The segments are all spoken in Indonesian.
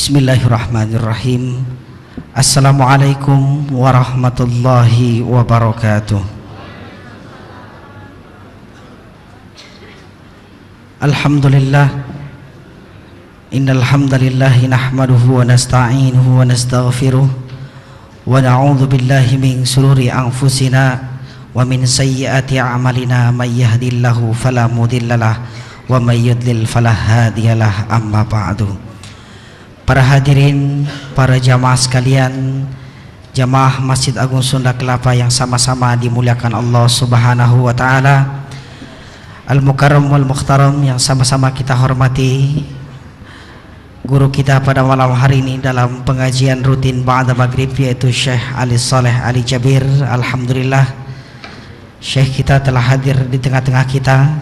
Bismillahirrahmanirrahim. Assalamualaikum warahmatullahi wabarakatuh. Alhamdulillah. Innal hamdalillah nahmaduhu wa nasta'inuhu wa nastaghfiruh wa na'udzu billahi min shururi anfusina wa min sayyiati a'malina may yahdihillahu fala mudhillalah wa may yudlil fala hadiyalah. Amma ba'du. Para hadirin, para jamaah sekalian, jamaah Masjid Agung Sunda Kelapa yang sama-sama dimuliakan Allah Subhanahu wa taala, Al-Mukarram wal Mukhtaram yang sama-sama kita hormati, guru kita pada malam hari ini dalam pengajian rutin ba'da maghrib yaitu Syekh Ali Saleh Ali Jabir. Alhamdulillah, Syekh kita telah hadir di tengah-tengah kita,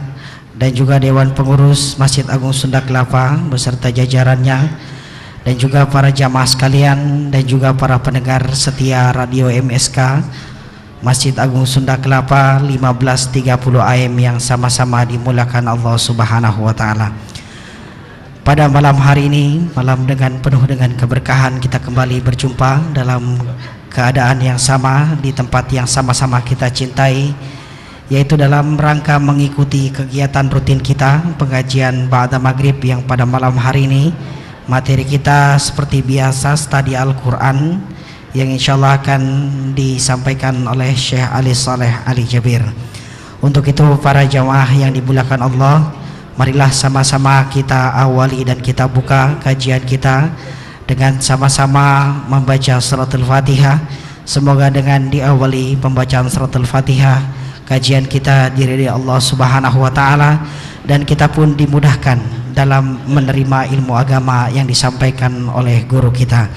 dan juga Dewan Pengurus Masjid Agung Sunda Kelapa beserta jajarannya, dan juga para jamaah sekalian, dan juga para pendengar setia Radio MSK Masjid Agung Sunda Kelapa 1530 AM yang sama-sama dimuliakan Allah Subhanahu wa taala. Pada malam hari ini, malam dengan penuh dengan keberkahan, kita kembali berjumpa dalam keadaan yang sama di tempat yang sama-sama kita cintai, yaitu dalam rangka mengikuti kegiatan rutin kita pengajian ba'da maghrib yang pada malam hari ini materi kita seperti biasa studi Al-Quran yang insyaallah akan disampaikan oleh Syekh Ali Saleh Ali Jabir. Untuk itu para jamaah yang dimuliakan Allah, marilah sama-sama kita awali dan kita buka kajian kita dengan sama-sama membaca suratul Fatihah. Semoga dengan diawali pembacaan suratul Fatihah kajian kita diridhai Allah Subhanahu wa taala, dan kita pun dimudahkan dalam menerima ilmu agama yang disampaikan oleh guru kita.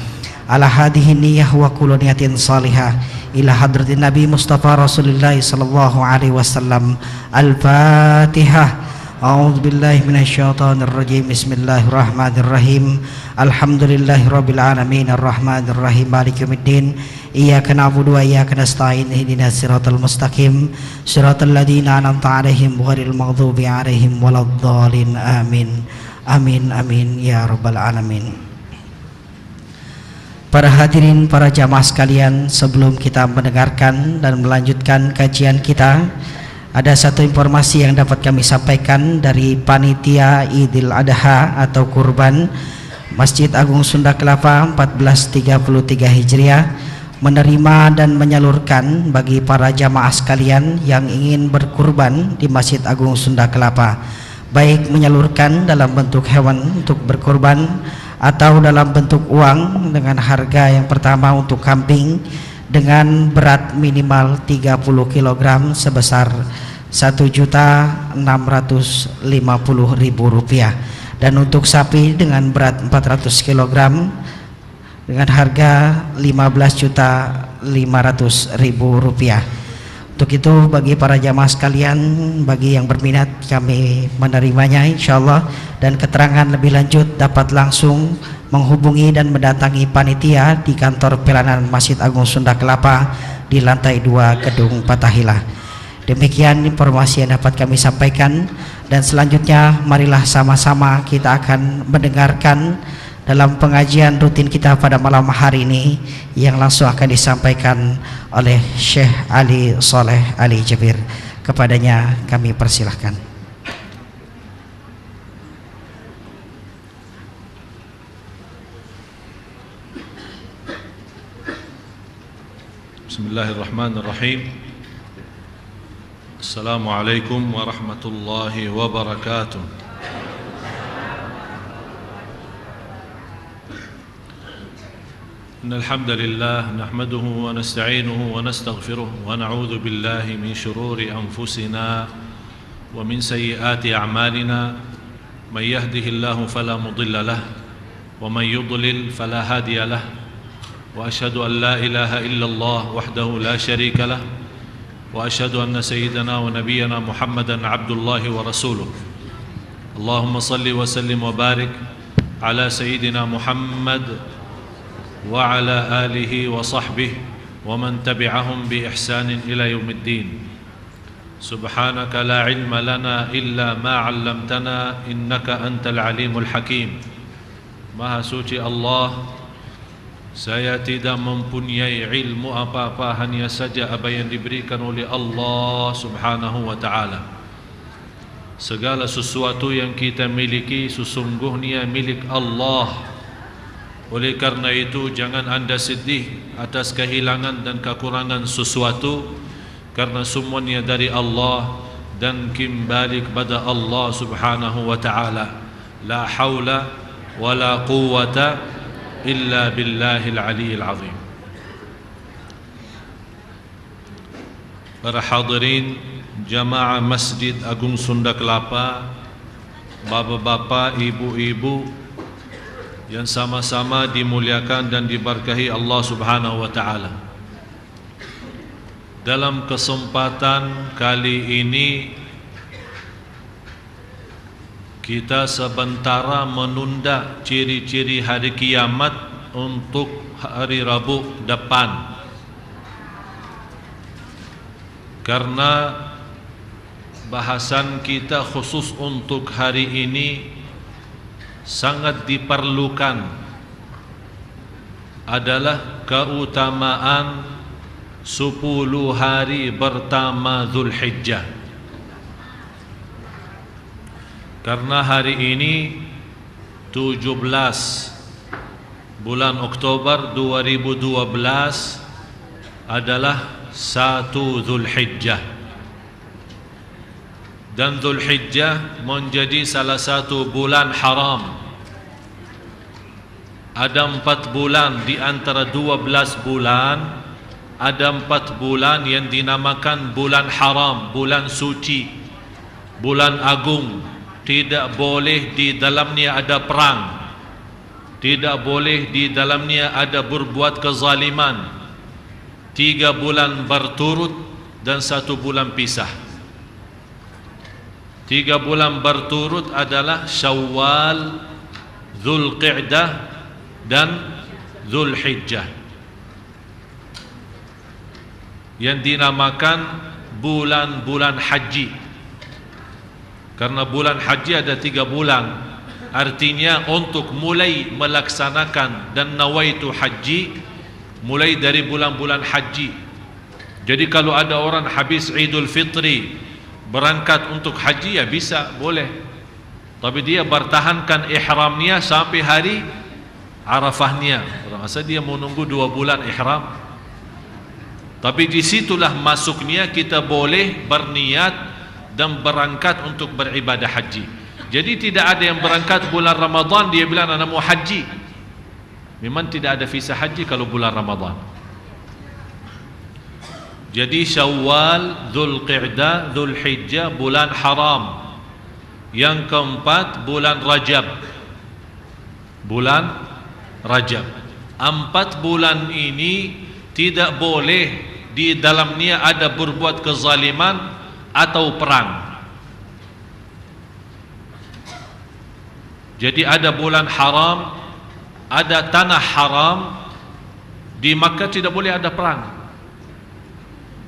Ala hadhihi niyyah wa kullu niyatin salihah ila hadratin Nabi Mustafa Rasulullah sallallahu alaihi wasallam. Al-Fatihah. A'udzu billahi minasyaitonir rajim. Bismillahirrahmanirrahim. Alhamdulillahirabbil alamin arrahmanir rahim maliki yaumiddin. Iyyaka na'budu wa iyyaka nasta'in. Ihdinas siratal mustaqim. Siratal ladzina an'amta 'alaihim ghairil maghdubi 'alaihim waladdallin. Amin. Amin amin ya rabbal alamin. Para hadirin, para jamaah sekalian, sebelum kita mendengarkan dan melanjutkan kajian kita, ada satu informasi yang dapat kami sampaikan dari panitia Idul Adha atau kurban Masjid Agung Sunda Kelapa 1433 Hijriah menerima dan menyalurkan bagi para jamaah sekalian yang ingin berkurban di Masjid Agung Sunda Kelapa, baik menyalurkan dalam bentuk hewan untuk berkurban atau dalam bentuk uang dengan harga yang pertama untuk kambing dengan berat minimal 30 kg sebesar Rp1.650.000, dan untuk sapi dengan berat 400 kg dengan harga Rp15.500.000. Untuk itu bagi para jamaah sekalian, bagi yang berminat kami menerimanya insyaallah, dan keterangan lebih lanjut dapat langsung menghubungi dan mendatangi panitia di kantor pelayanan Masjid Agung Sunda Kelapa di lantai 2 Gedung Fathahillah. Demikian informasi yang dapat kami sampaikan, dan selanjutnya marilah sama-sama kita akan mendengarkan dalam pengajian rutin kita pada malam hari ini yang langsung akan disampaikan oleh Syekh Ali Saleh Ali Jabir. Kepadanya kami persilahkan. Bismillahirrahmanirrahim. Assalamualaikum warahmatullahi wabarakatuh. إن الحمد لله نحمده ونستعينه ونستغفره ونعوذ بالله من شرور أنفسنا ومن سيئات أعمالنا. من يهده الله فلا مضل له ومن يضلل فلا هادي له. وأشهد أن لا إله إلا الله وحده لا شريك له. وأشهد أن سيدنا ونبينا محمدا عبد الله ورسوله. اللهم صل وسلم وبارك على سيدنا محمد وعلى آله وصحبه ومن تبعهم بإحسان إلى يوم الدين. سبحانك لا علم لنا إلا ما علمتنا إنك أنت العليم الحكيم. Maha suci Allah, saya tidak mempunyai ilmu apa-apa, hanya saja apa yang diberikan oleh Allah Subhanahu wa ta'ala. Segala sesuatu yang kita miliki sesungguhnya milik Allah. Oleh karena itu jangan anda sedih atas kehilangan dan kekurangan sesuatu, karena semuanya dari Allah dan kembali kepada Allah Subhanahu wa ta'ala. La haula wa la quwwata illa billahil aliyyil azim. Para hadirin jamaah Masjid Agung Sunda Kelapa, bapak-bapak, ibu-ibu yang sama-sama dimuliakan dan diberkahi Allah Subhanahu wa ta'ala. Dalam kesempatan kali ini kita sementara menunda ciri-ciri hari kiamat untuk hari Rabu depan, karena bahasan kita khusus untuk hari ini sangat diperlukan adalah keutamaan 10 hari pertama Zulhijjah. Karena hari ini 17 bulan Oktober 2012 adalah 1 Zulhijjah, dan Zulhijjah menjadi salah satu bulan haram. Ada 4 bulan di antara 12 bulan, ada 4 bulan yang dinamakan bulan haram, bulan suci, bulan agung. Tidak boleh di dalamnya ada perang, tidak boleh di dalamnya ada berbuat kezaliman. 3 bulan berturut dan 1 bulan pisah. 3 bulan berturut adalah Syawal, Zulqa'dah dan Zulhijjah, yang dinamakan bulan-bulan haji. Karena bulan haji ada 3 bulan, artinya untuk mulai melaksanakan dan nawaitu haji mulai dari bulan-bulan haji. Jadi kalau ada orang habis Idul Fitri berangkat untuk haji, ya bisa, boleh, tapi dia bertahankan ihramnya sampai hari Arafahnya. Orang asal dia mau nunggu 2 bulan ihram, tapi disitulah masuknya kita boleh berniat dan berangkat untuk beribadah haji. Jadi tidak ada yang berangkat bulan Ramadan dia bilang anak mau haji. Memang tidak ada visa haji kalau bulan Ramadan. Jadi Syawal, Zulqa'dah, Zulhijjah bulan haram. Yang keempat bulan Rajab. Bulan Rajab. 4 bulan ini tidak boleh di dalamnya ada berbuat kezaliman atau perang. Jadi ada bulan haram, ada tanah haram. Di Makkah tidak boleh ada perang.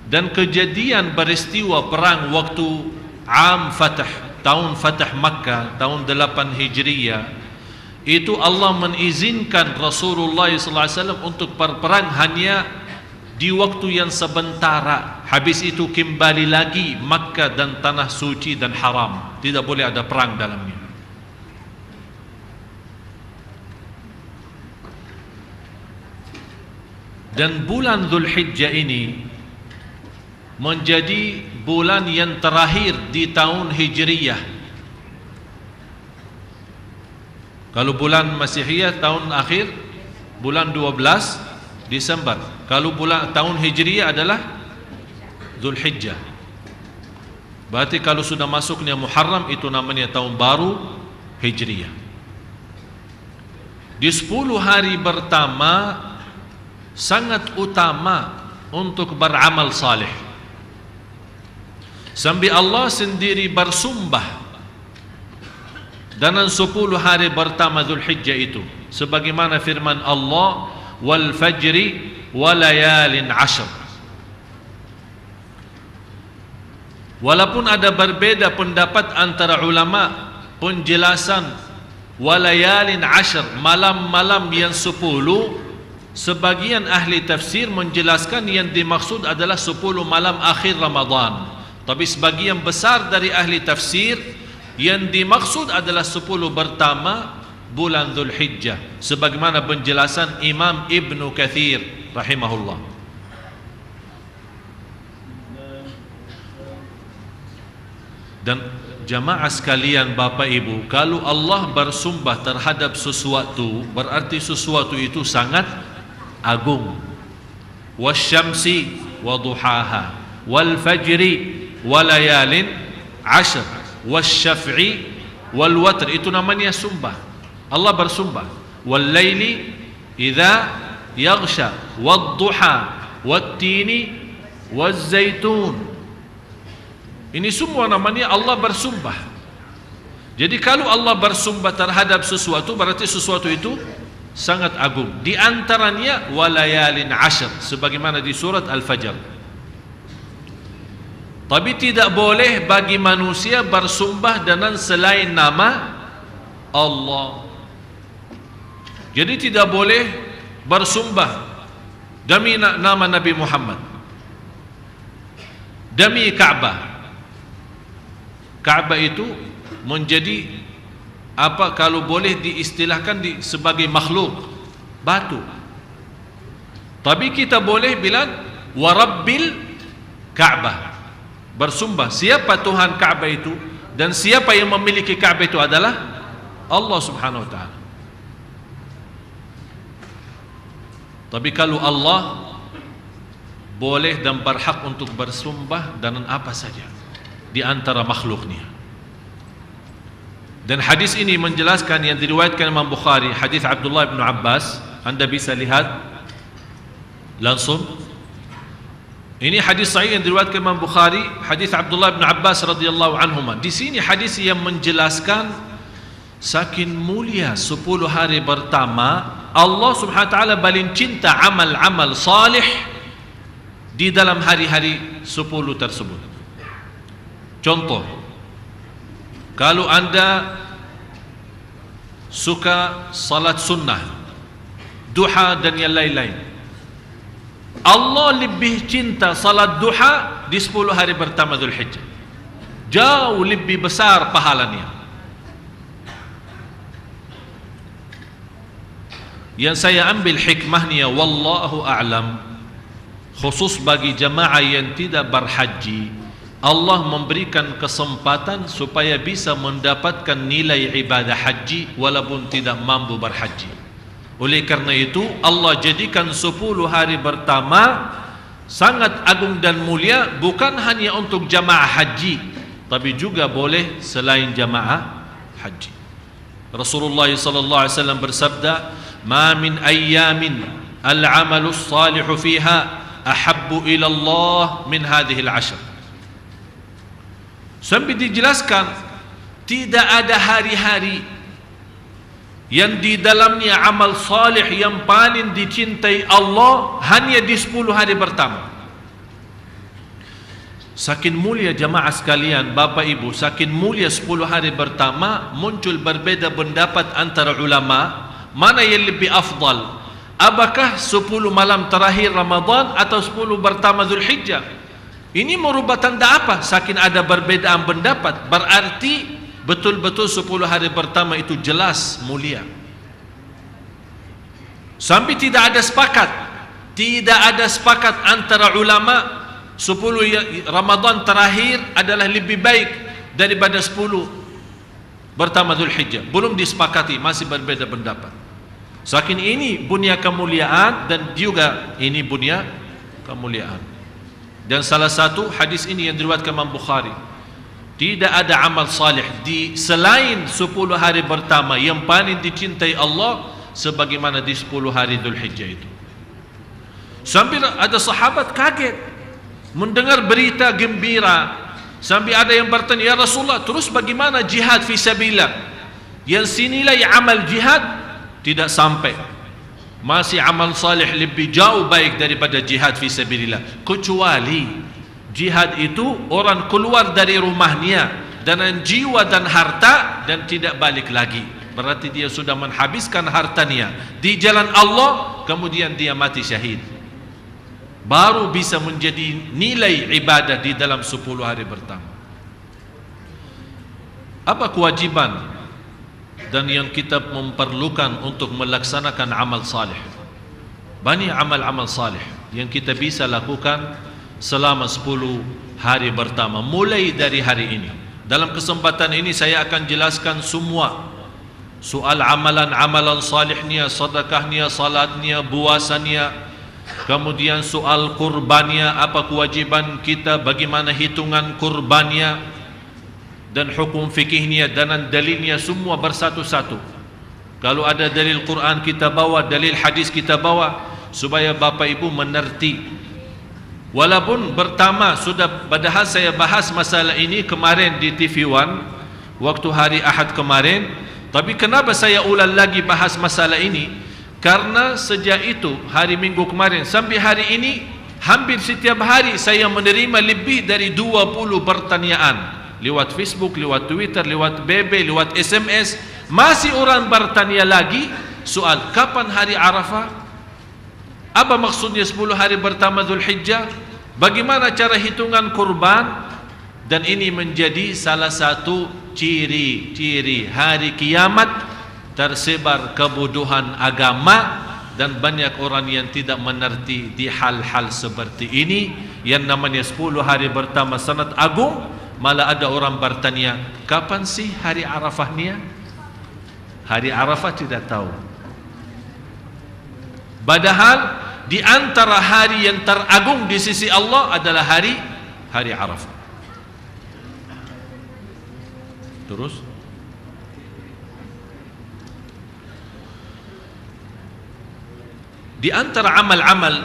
Dan kejadian peristiwa perang waktu Am Fatah, tahun Fatah Makkah, tahun 8 Hijriyah, itu Allah mengizinkan Rasulullah SAW untuk berperang hanya di waktu yang sementara. Habis itu kembali lagi Makkah dan tanah suci dan haram, tidak boleh ada perang dalamnya. Dan bulan Zulhijjah ini menjadi bulan yang terakhir di tahun Hijriyah. Kalau bulan Masihiyah tahun akhir bulan 12 Desember. Kalau bulan tahun Hijriyah adalah Zulhijjah. Berarti kalau sudah masuknya Muharram itu namanya tahun baru Hijriyah. Di 10 hari pertama sangat utama untuk beramal saleh. Sampai Allah sendiri bersumpah dalam 10 hari pertama Zulhijjah itu, sebagaimana firman Allah, wal fajri wa layalin ashr. Walaupun ada berbeda pendapat antara ulama penjelasan walayalin ashar, malam-malam yang 10. Sebagian ahli tafsir menjelaskan yang dimaksud adalah 10 malam akhir Ramadan. Tapi sebagian besar dari ahli tafsir yang dimaksud adalah 10 pertama bulan Dzulhijjah, sebagaimana penjelasan Imam Ibnu Katsir rahimahullah. Dan jamaah sekalian, Bapak Ibu, kalau Allah bersumpah terhadap sesuatu, berarti sesuatu itu sangat agung. Wasyamsi waduhaha wal fajri walayalin ashr wasyaf'i wal watr, itu namanya sumpah. Allah bersumpah. Wal laili idza yaghsha wadduha wattini wazzaitun. Ini semua namanya Allah bersumpah. Jadi kalau Allah bersumpah terhadap sesuatu, berarti sesuatu itu sangat agung. Di antaranya walayalin ashr, sebagaimana di surat Al-Fajr. Tapi tidak boleh bagi manusia bersumpah dengan selain nama Allah. Jadi tidak boleh bersumpah demi nama Nabi Muhammad, demi Ka'bah. Ka'bah itu menjadi apa, kalau boleh diistilahkan sebagai makhluk, batu. Tapi kita boleh bilang warabbil Ka'bah, bersumpah siapa Tuhan Ka'bah itu, dan siapa yang memiliki Ka'bah itu adalah Allah Subhanahu wa ta'ala. Tapi kalau Allah boleh dan berhak untuk bersumpah dengan apa saja di antara makhluknya. Dan hadis ini menjelaskan yang diriwayatkan Imam Bukhari, hadis Abdullah bin Abbas. Anda bisa lihat langsung. Ini hadis sahih yang diriwayatkan Imam Bukhari, hadis Abdullah bin Abbas radhiyallahu anhuma. Di sini hadis yang menjelaskan saking mulia 10 hari pertama, Allah Subhanahu wa taala paling cinta amal-amal salih di dalam hari-hari 10 tersebut. Contoh, kalau anda suka salat sunnah, duha dan yang lain-lain, Allah lebih cinta salat duha di 10 hari pertama Dzulhijjah. Jauh lebih besar pahalanya. Yang saya ambil hikmahnya, wallahu a'lam, khusus bagi jamaah yang tidak berhaji, Allah memberikan kesempatan supaya bisa mendapatkan nilai ibadah haji walaupun tidak mampu berhaji. Oleh karena itu Allah jadikan 10 hari pertama sangat agung dan mulia, bukan hanya untuk jamaah haji, tapi juga boleh selain jamaah haji. Rasulullah sallallahu alaihi wasallam bersabda, "Ma min ayyamin al-'amalu as-salihu fiha ahabbu ila Allah min hadhihi al-'ashr." Sampai dijelaskan tidak ada hari-hari yang di dalamnya amal salih yang paling dicintai Allah hanya di 10 hari pertama. Saking mulia jamaah sekalian, Bapak Ibu, saking mulia 10 hari pertama, muncul berbeda pendapat antara ulama mana yang lebih afdal. Apakah 10 malam terakhir Ramadan atau 10 pertama Dzulhijjah? Ini merubah tanda apa? Saking ada perbedaan pendapat, berarti betul-betul 10 hari pertama itu jelas mulia. Sampai tidak ada sepakat antara ulama 10 Ramadan terakhir adalah lebih baik daripada 10 pertama Dzulhijjah. Belum disepakati, masih berbeda pendapat. Saking ini bunya kemuliaan, dan juga ini bunya kemuliaan. Dan salah satu hadis ini yang diriwayatkan Imam Bukhari, tidak ada amal salih di selain 10 hari pertama yang paling dicintai Allah sebagaimana di 10 hari Dzulhijjah itu. Sampai ada sahabat kaget mendengar berita gembira, sampai ada yang bertanya, "Ya Rasulullah, terus bagaimana jihad fi sabilillah? Yang senilai amal jihad tidak sampai. Masih amal salih lebih jauh baik daripada jihad fi sabilillah. Kecuali jihad itu orang keluar dari rumahnya dengan jiwa dan harta dan tidak balik lagi. berarti dia sudah menghabiskan hartanya di jalan Allah, kemudian dia mati syahid, baru bisa menjadi nilai ibadah di dalam 10 hari pertama. Apa kewajiban dan yang kita memerlukan untuk melaksanakan amal salih? Banyak amal-amal salih yang kita bisa lakukan selama 10 hari pertama, mulai dari hari ini. Dalam kesempatan ini saya akan jelaskan semua soal amalan-amalan salihnya, sedekahnya, salatnya, puasanya, kemudian soal kurbannya, apa kewajiban kita, bagaimana hitungan kurbannya, dan hukum fikihnya dan dalilnya semua bersatu-satu. Kalau ada dalil Quran kita bawa, dalil hadis kita bawa, supaya Bapak Ibu mengerti. Walaupun pertama sudah, padahal saya bahas masalah ini kemarin di TV One waktu hari Ahad kemarin, tapi kenapa saya ulang lagi bahas masalah ini? Karena sejak itu hari Minggu kemarin sampai hari ini, hampir setiap hari saya menerima lebih dari 20 pertanyaan lewat Facebook, lewat Twitter, lewat BB, lewat SMS. Masih orang bertanya lagi soal kapan hari Arafah, apa maksudnya 10 hari pertama Dzulhijjah, bagaimana cara hitungan kurban. Dan ini menjadi salah satu ciri-ciri hari kiamat, tersebar kebodohan agama dan banyak orang yang tidak mengerti di hal-hal seperti ini. Yang namanya 10 hari pertama sangat agung, malah ada orang bertanya, kapan sih hari Arafahnya? Hari Arafah tidak tahu. Padahal di antara hari yang teragung di sisi Allah adalah hari Arafah. Terus di antara amal-amal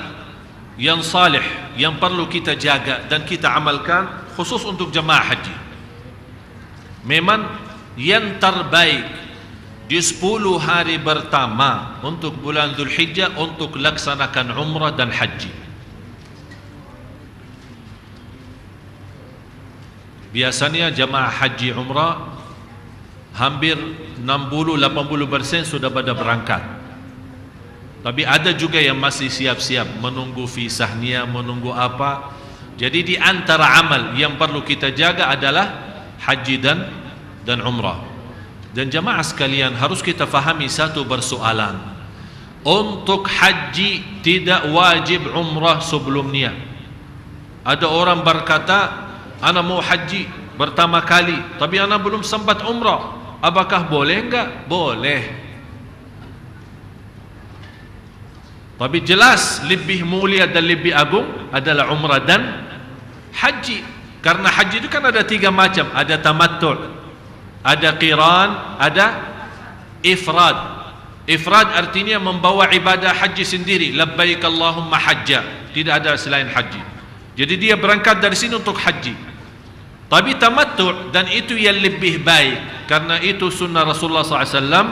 yang salih yang perlu kita jaga dan kita amalkan khusus untuk jemaah haji, memang yang terbaik di 10 hari pertama untuk bulan Dzulhijjah untuk laksanakan umrah dan haji. Biasanya jemaah haji umrah hampir 60-80% sudah pada berangkat. Tapi ada juga yang masih siap-siap menunggu visahnya, menunggu apa. Jadi di antara amal yang perlu kita jaga adalah haji dan umrah. Dan jamaah sekalian, harus kita fahami satu persoalan. Untuk haji tidak wajib umrah sebelumnya. Ada orang berkata, ana mau haji pertama kali, tapi ana belum sempat umrah. Apakah boleh enggak? Boleh. Tapi jelas lebih mulia dan lebih agung adalah umrah dan haji. Karena haji itu kan ada 3 macam. Ada tamattu', ada qiran, ada ifrad. Ifrad artinya membawa ibadah haji sendiri. Labbaik Allahumma hajja. Tidak ada selain haji. Jadi dia berangkat dari sini untuk haji. Tapi tamattu', dan itu yang lebih baik, karena itu sunnah Rasulullah SAW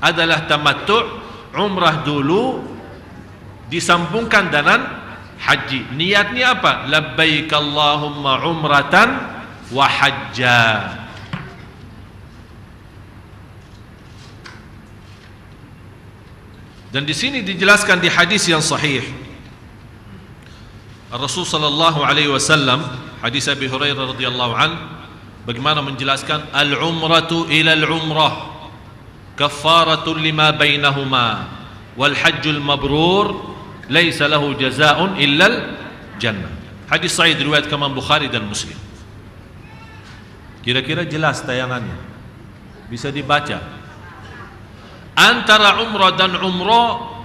adalah tamattu', umrah dulu disambungkan dengan haji. Niatnya apa? Labbaik Allahumma umratan wa hajja. Dan di sini dijelaskan di hadis yang sahih, Rasul sallallahu alaihi wasallam, hadis Abi Hurairah radhiyallahu an, bagaimana menjelaskan al-umratu ila al-umrah kaffaratun lima bainahuma wal hajjul mabrur laisa lahu jazaa'un illa al-jannah. Hadis sahih diriwayatkan Imam Bukhari dan Muslim. Kira-kira jelas tayangannya, bisa dibaca. Antara umrah dan umrah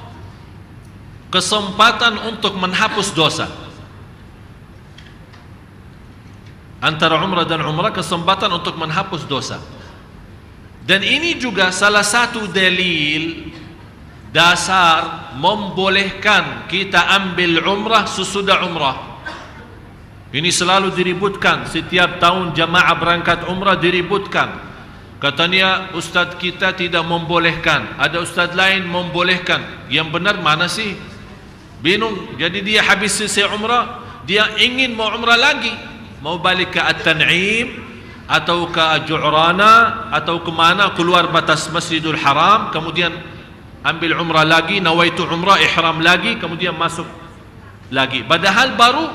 kesempatan untuk menghapus dosa. Antara umrah dan umrah kesempatan untuk menghapus dosa. Dan ini juga salah satu dalil dasar membolehkan kita ambil umrah sesudah umrah. Ini selalu diributkan, setiap tahun jamaah berangkat umrah diributkan. Katanya ustaz kita tidak membolehkan, ada ustaz lain membolehkan. Yang benar mana sih? Bingung. Jadi dia habis selesai umrah, dia ingin mau umrah lagi, mau balik ke At-Tan'im, atau ke Ju'rana atau ke mana, keluar batas Masjidul Haram, kemudian ambil umrah lagi, nawaitu umrah, ihram lagi, kemudian masuk lagi. Padahal baru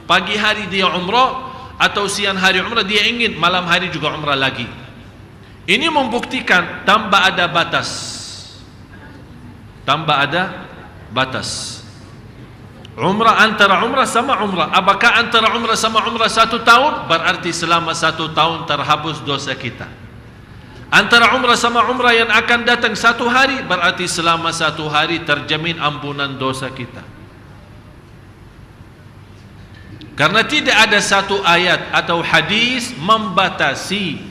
pagi hari dia umrah atau siang hari umrah, dia ingin malam hari juga umrah lagi. Ini membuktikan tanpa ada batas. Tanpa ada batas. Umrah antara umrah sama umrah. Apakah antara umrah sama umrah 1 tahun? Berarti selama 1 tahun terhapus dosa kita. Antara umrah sama umrah yang akan datang 1 hari, berarti selama 1 hari terjamin ampunan dosa kita. Karena tidak ada satu ayat atau hadis membatasi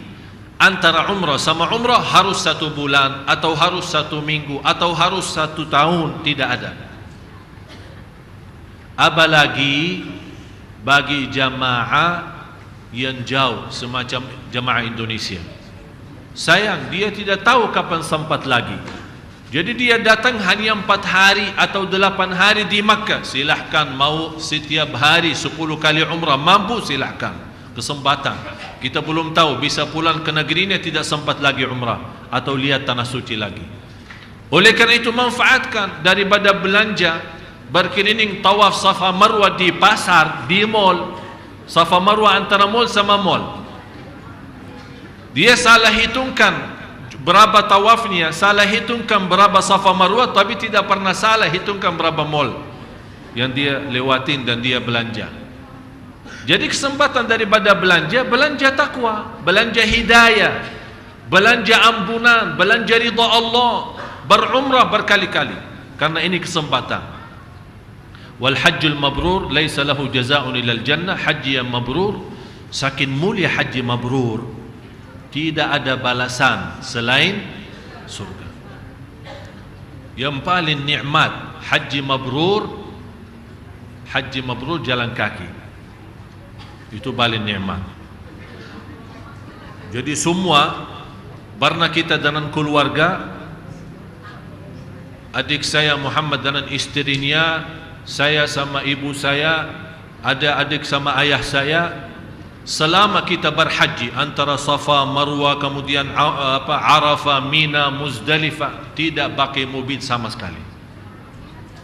antara umrah sama umrah harus 1 bulan atau harus 1 minggu atau harus 1 tahun. Tidak ada. Apalagi bagi jamaah yang jauh semacam jamaah Indonesia. Sayang, dia tidak tahu kapan sempat lagi. Jadi dia datang hanya 4 hari atau 8 hari di Makkah. Silahkan, mau setiap hari 10 kali umrah, mampu silahkan. Kesempatan. Kita belum tahu, bisa pulang ke negerinya tidak sempat lagi umrah atau lihat tanah suci lagi. Oleh karena itu manfaatkan daripada belanja berkeliling tawaf Safa Marwah di pasar, di mall. Safa Marwah antara mall sama mall. Dia salah hitungkan berapa tawafnya, salah hitungkan berapa Safa Marwah, tapi tidak pernah salah hitungkan berapa mall yang dia lewatin dan dia belanja. Jadi kesempatan daripada belanja takwa, belanja hidayah, belanja ampunan, belanja ridha Allah, berumrah berkali-kali. Karena ini kesempatan. Wal hajjul mabrur laisa lahu jazaa'un ilal jannah. Haji yang mabrur, saking mulia haji mabrur, tidak ada balasan selain surga. Yang paling nikmat haji mabrur jalan kaki. Itu paling nikmat. Jadi semua pernah kita dengan keluarga, adik saya Muhammad dengan istrinya, saya sama ibu saya, ada adik sama ayah saya, selama kita berhaji antara Safa, Marwah, kemudian Arafah, Mina, Muzdalifah, tidak pakai mobil sama sekali.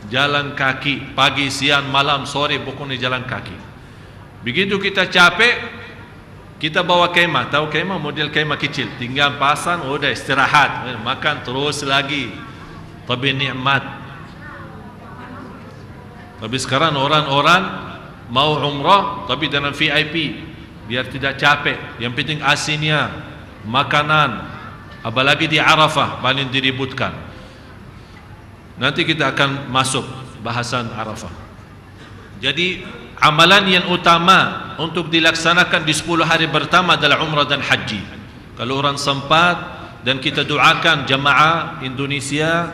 Jalan kaki, pagi, siang, malam, sore, pokoknya jalan kaki. Begitu kita capek, kita bawa kemah. Tahu kemah? Model kemah kecil, tinggal pasang, udah istirahat, makan terus lagi. Tapi nikmat. Tapi sekarang orang-orang mau umrah tapi dengan VIP biar tidak capek. Yang penting asinnya, makanan, apalagi di Arafah paling diributkan. Nanti kita akan masuk bahasan Arafah. Jadi amalan yang utama untuk dilaksanakan di 10 hari pertama adalah umrah dan haji. Kalau orang sempat, dan kita doakan jamaah Indonesia,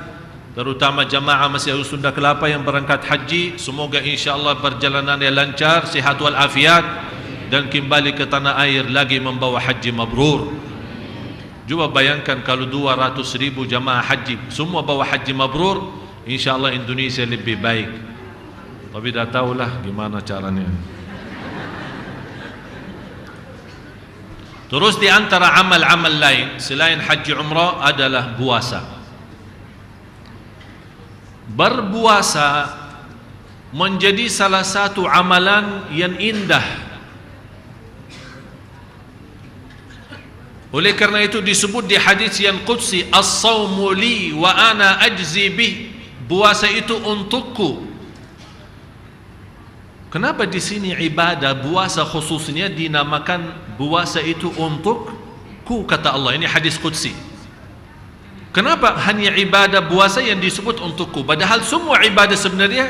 terutama jamaah Masjid Sunda Kelapa yang berangkat haji, semoga insyaAllah perjalanannya lancar, sihat wal afiat, dan kembali ke tanah air lagi membawa haji mabrur. Coba bayangkan kalau 200.000 jamaah haji semua bawa haji mabrur, insyaAllah Indonesia lebih baik. Tapi dah tahulah gimana caranya. Terus di antara amal-amal lain selain haji umrah adalah puasa. Berpuasa menjadi salah satu amalan yang indah. Oleh karena itu disebut di hadis yang qudsi, as-sawmu li wa ana ajzi bih. Puasa itu untukku. Kenapa di sini ibadah puasa khususnya dinamakan puasa itu untukku, kata Allah. Ini hadis qudsi. Kenapa hanya ibadah puasa yang disebut untukku? Padahal semua ibadah sebenarnya,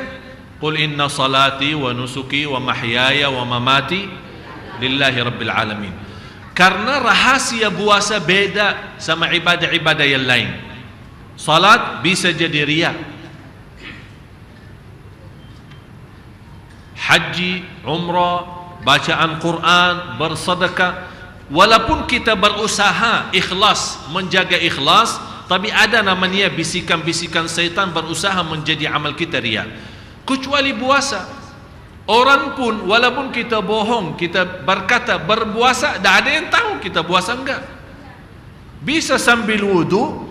qul inna salati wa nusuki wa mahyaya wa mamati lillahi rabbil alamin. Karena rahasia puasa beda sama ibadah-ibadah yang lain. Salat bisa jadi riya, haji, umrah, bacaan Quran, bersedekah, walaupun kita berusaha ikhlas, menjaga ikhlas, tapi ada namanya bisikan-bisikan syaitan berusaha menjadi amal kita riya. Kecuali puasa, orang pun walaupun kita bohong, kita berkata berpuasa, tak ada yang tahu. tahu kita puasa enggak. Bisa sambil wudu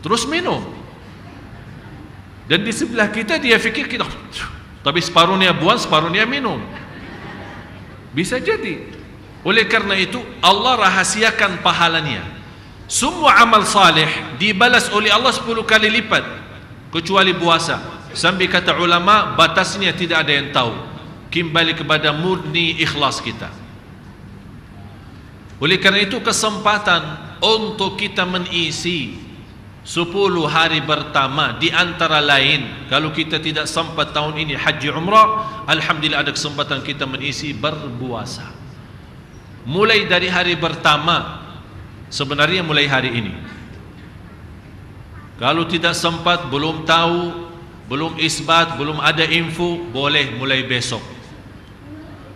terus minum. Dan di sebelah kita dia fikir kita, tapi separuhnya buang, separuhnya minum. Bisa jadi. Oleh karena itu Allah rahasiakan pahalanya. Semua amal salih dibalas oleh Allah 10 kali lipat kecuali puasa. Sampai kata ulama, batasnya tidak ada yang tahu. Kembali kepada murni ikhlas kita. Oleh karena itu kesempatan untuk kita mengisi 10 hari pertama, di antara lain kalau kita tidak sempat tahun ini haji umrah, alhamdulillah ada kesempatan kita mengisi berpuasa. Mulai dari hari pertama, sebenarnya mulai hari ini. Kalau tidak sempat, belum tahu, belum isbat, belum ada info, boleh mulai besok.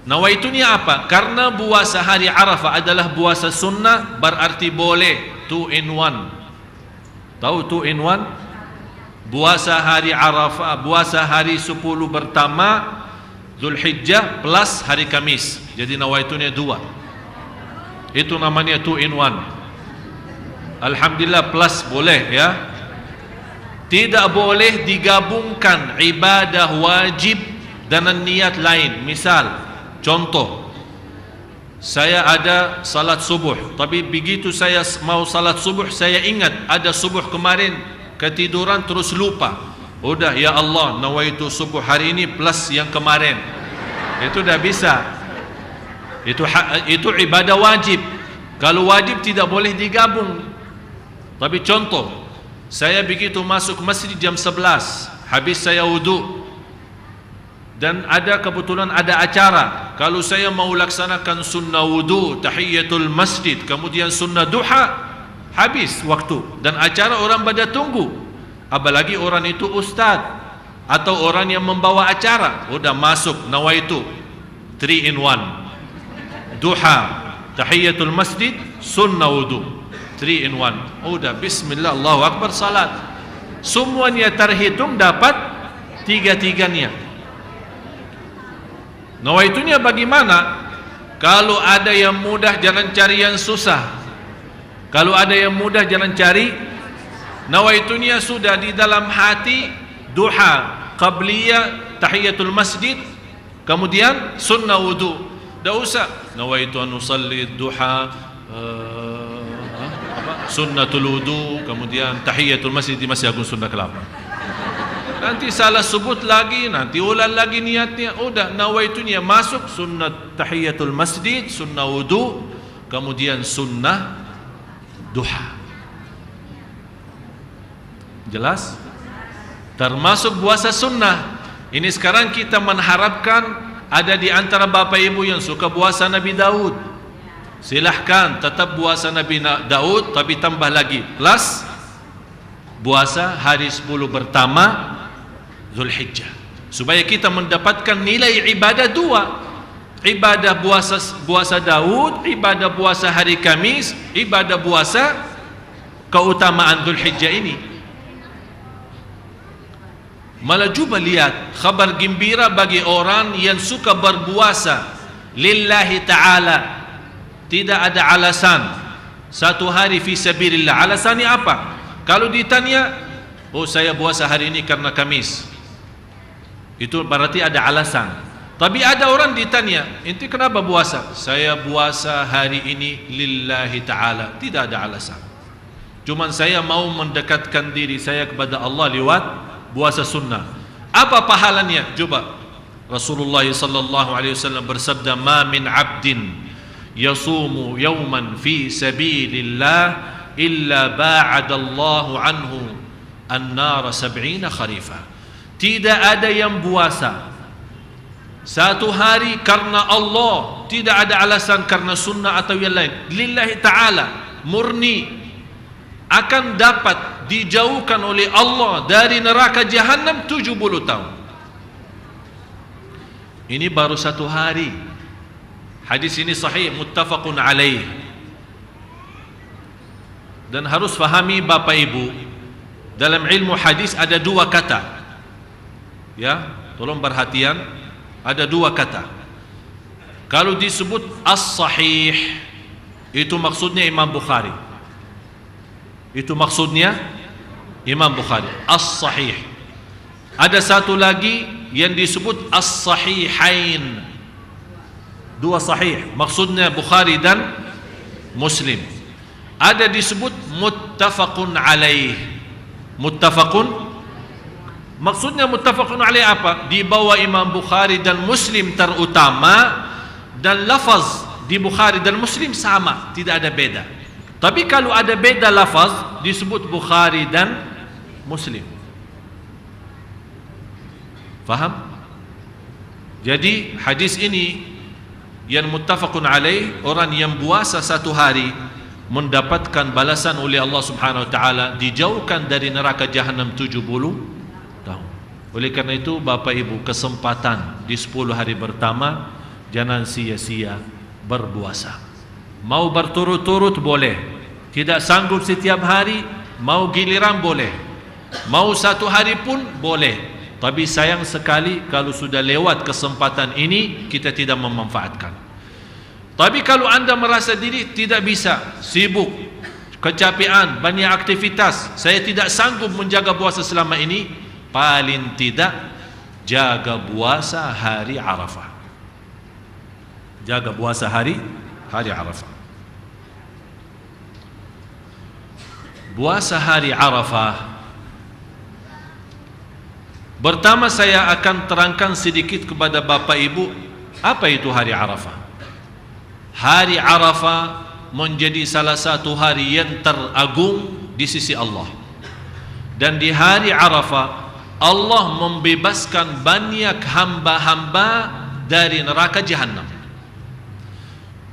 Nawaitunya apa? Karena puasa hari Arafah adalah puasa sunnah, berarti boleh 2 in 1. Tahu 2 in 1? Puasa hari Arafah, puasa hari 10 pertama Zulhijjah plus hari Kamis. Jadi nawaitunya 2. Itu namanya 2 in 1. Alhamdulillah plus boleh ya. Tidak boleh digabungkan ibadah wajib dengan niat lain. Misal, contoh, saya ada salat subuh, tapi begitu saya mau salat subuh, saya ingat ada subuh kemarin, ketiduran terus lupa. Udah, ya Allah, nawaitu subuh hari ini plus yang kemarin. Itu dah bisa. Itu ibadah wajib. Kalau wajib tidak boleh digabung. Tapi contoh, saya begitu masuk masjid jam 11, habis saya wudu, dan ada kebetulan ada acara. Kalau saya mau laksanakan sunnah wudu, tahiyatul masjid, kemudian sunnah duha, habis waktu. Dan acara orang pada tunggu. Apalagi orang itu ustaz atau orang yang membawa acara. Udah masuk, nawaitu 3 in 1. Duha, tahiyatul masjid, sunnah wudu, 3 in 1. Udah, bismillah, Allahu Akbar, salat. Semuanya terhitung dapat 3-3-nya. Nawaitunya bagaimana? Kalau ada yang mudah, jangan cari yang susah. Kalau ada yang mudah, jangan cari. Nawaitunya sudah di dalam hati, duha, qabliyah, tahiyatul masjid, kemudian sunnah wudu. Dah usah nawaitu an usalli duha, sunnatul wudu, kemudian tahiyatul masjid di Masjid Agung Sunda Kelapa. Nanti salah sebut lagi, nanti ulang lagi niatnya. Udah, nawaitunya masuk sunnah tahiyatul masjid, sunnah wudu, kemudian sunnah duha. Jelas? Termasuk puasa sunnah. Ini sekarang kita mengharapkan ada di antara bapak ibu yang suka puasa Nabi Daud. Silahkan tetap puasa Nabi Daud, tapi tambah lagi plus puasa hari 10 pertama Zulhijjah, supaya kita mendapatkan nilai ibadah 2. Ibadah puasa Daud, ibadah puasa hari Kamis, ibadah puasa keutamaan Zulhijjah ini. Malah cuba lihat kabar gembira bagi orang yang suka berpuasa lillahi ta'ala. Tidak ada alasan. Satu hari fi sabilillah. Alasannya apa? Kalau ditanya, oh saya puasa hari ini karena Kamis, itu berarti ada alasan. Tapi ada orang ditanya, ente kenapa puasa? Saya puasa hari ini lillahi ta'ala. Tidak ada alasan. Cuman saya mau mendekatkan diri saya kepada Allah lewat puasa sunnah. Apa pahalanya? Coba. Rasulullah sallallahu alaihi wasallam bersabda, "Ma min 'abdin yasumu yawman fi sabilillah illa ba'adallahu anhu an-nar 70 kharifah." Tidak ada yang puasa satu hari karena Allah, tidak ada alasan karena sunnah atau yang lain, lillahi ta'ala, murni, akan dapat dijauhkan oleh Allah dari neraka Jahannam 70 tahun. Ini baru satu hari. Hadis ini sahih, muttafaqun alaih. Dan harus fahami Bapak Ibu, dalam ilmu hadis ada 2 kata. Ya, tolong perhatian, ada 2 kata. Kalau disebut as-sahih, itu maksudnya Imam Bukhari. Itu maksudnya Imam Bukhari, as-sahih. Ada satu lagi yang disebut as-sahihain, dua sahih, maksudnya Bukhari dan Muslim. Ada disebut muttafaqun alaih. Muttafaqun, maksudnya muttafaqun alaih apa? Di bawah Imam Bukhari dan Muslim terutama, dan lafaz di Bukhari dan Muslim sama, tidak ada beda. Tapi kalau ada beda lafaz, disebut Bukhari dan Muslim. Faham? Jadi hadis ini yang muttafaqun alaih, orang yang puasa satu hari mendapatkan balasan oleh Allah Subhanahu wa taala, dijauhkan dari neraka jahanam 70 tahun. Oleh karena itu Bapak Ibu, kesempatan di 10 hari pertama jangan sia-sia berpuasa. Mau berturut-turut boleh, tidak sanggup setiap hari, mau giliran boleh, mau satu hari pun boleh. Tapi sayang sekali kalau sudah lewat kesempatan ini kita tidak memanfaatkan. Tapi kalau anda merasa diri tidak bisa, sibuk, kecapean, banyak aktivitas, saya tidak sanggup menjaga puasa selama ini, paling tidak jaga puasa hari Arafah. Jaga puasa hari Arafah. Puasa hari Arafah, pertama saya akan terangkan sedikit kepada Bapak Ibu apa itu hari Arafah. Hari Arafah menjadi salah satu hari yang teragung di sisi Allah. Dan di hari Arafah Allah membebaskan banyak hamba-hamba dari neraka jahanam.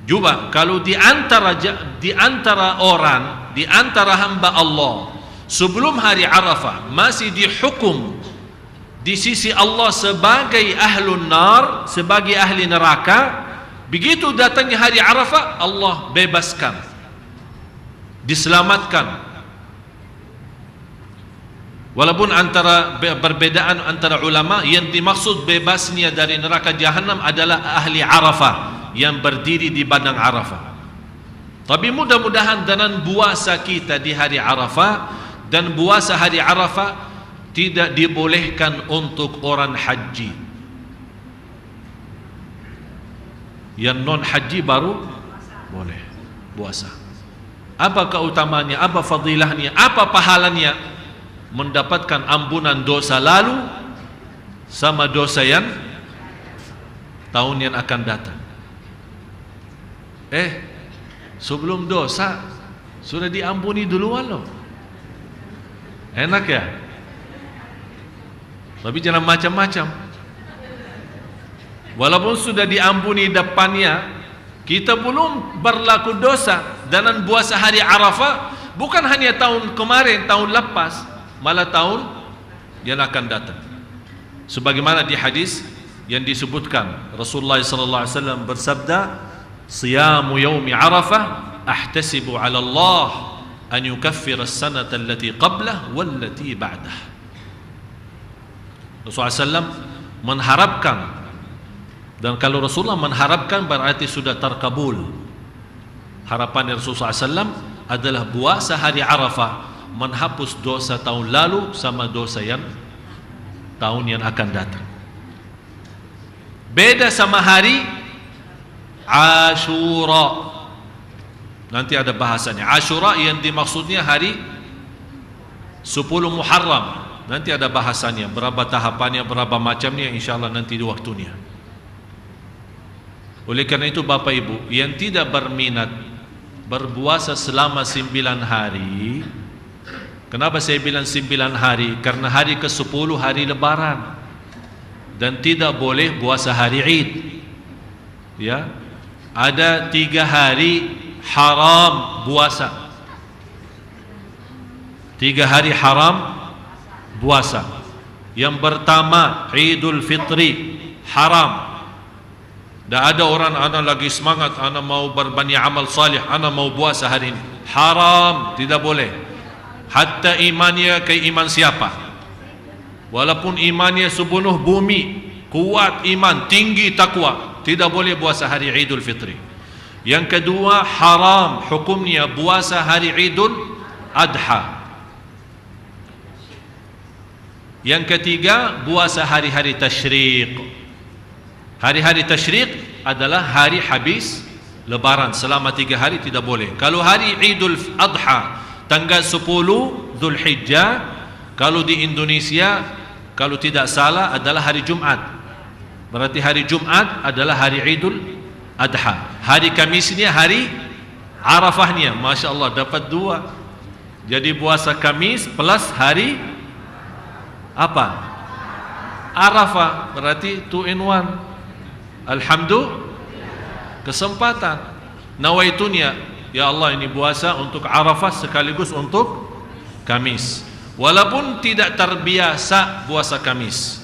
Coba kalau di antara orang, di antara hamba Allah sebelum hari Arafah masih dihukum di sisi Allah sebagai ahlun nar, sebagai ahli neraka, begitu datangnya hari Arafah Allah bebaskan, diselamatkan. Walaupun antara perbedaan antara ulama, yang dimaksud bebasnya dari neraka jahanam adalah ahli Arafah yang berdiri di padang Arafah. Tapi mudah-mudahan dengan puasa kita di hari Arafah dan puasa hari Arafah tidak dibolehkan untuk orang haji. Yang non haji baru boleh puasa. Apa keutamaannya, apa fadilahnya, apa pahalanya? Mendapatkan ampunan dosa lalu sama dosa yang tahun yang akan datang. Sebelum dosa sudah diampuni duluan loh. Enak ya? Tapi jangan macam-macam. Walaupun sudah diampuni depannya, kita belum berlaku dosa. Dan puasa hari Arafah bukan hanya tahun kemarin, tahun lepas, malah tahun yang akan datang. Sebagaimana di hadis yang disebutkan, Rasulullah SAW bersabda, "Siyamu yaumi Arafah ahtasibu 'ala Allah an yukaffira as-sanata allati qablah wallati ba'dah." Rasulullah SAW mengharapkan, dan kalau Rasulullah mengharapkan berarti sudah terkabul. Harapan Rasulullah SAW adalah puasa hari Arafah menghapus dosa tahun lalu sama dosa yang tahun yang akan datang. Beda sama hari Ashura. Nanti ada bahasanya. Ashura yang dimaksudnya hari 10 Muharram. Nanti ada bahasanya, berapa tahapannya, berapa macamnya, insyaAllah nanti di waktunya. Oleh karena itu Bapak Ibu yang tidak berminat berpuasa selama 9 hari. Kenapa saya bilang 9 hari? Karena hari ke-10 hari Lebaran, dan tidak boleh puasa hari Id. Ya, ada 3 hari haram puasa. 3 hari haram puasa. Yang pertama Idul Fitri, haram. Dan ada orang, anak lagi semangat, anak mau berbanyak amal salih, anak mau puasa hari ini, haram, tidak boleh. Hatta imannya kayak iman siapa, walaupun imannya sepenuh bumi, kuat iman, tinggi takwa, tidak boleh puasa hari Idul Fitri. Yang kedua, haram hukumnya puasa hari Idul Adha. Yang ketiga, puasa hari-hari tasyriq. Hari-hari tasyriq adalah hari habis Lebaran, selama 3 hari tidak boleh. Kalau hari Idul Adha tanggal 10 Zulhijjah, kalau di Indonesia kalau tidak salah adalah hari Jumat. Berarti hari Jumat adalah hari Idul Adha. Hari Kamisnya hari Arafahnya. Masya Allah, dapat 2. Jadi puasa Kamis plus hari apa? Arafah. Berarti 2 in 1. Alhamdulillah, kesempatan. Nawaitunya, ya Allah, ini puasa untuk Arafah sekaligus untuk Kamis. Walaupun tidak terbiasa puasa Kamis,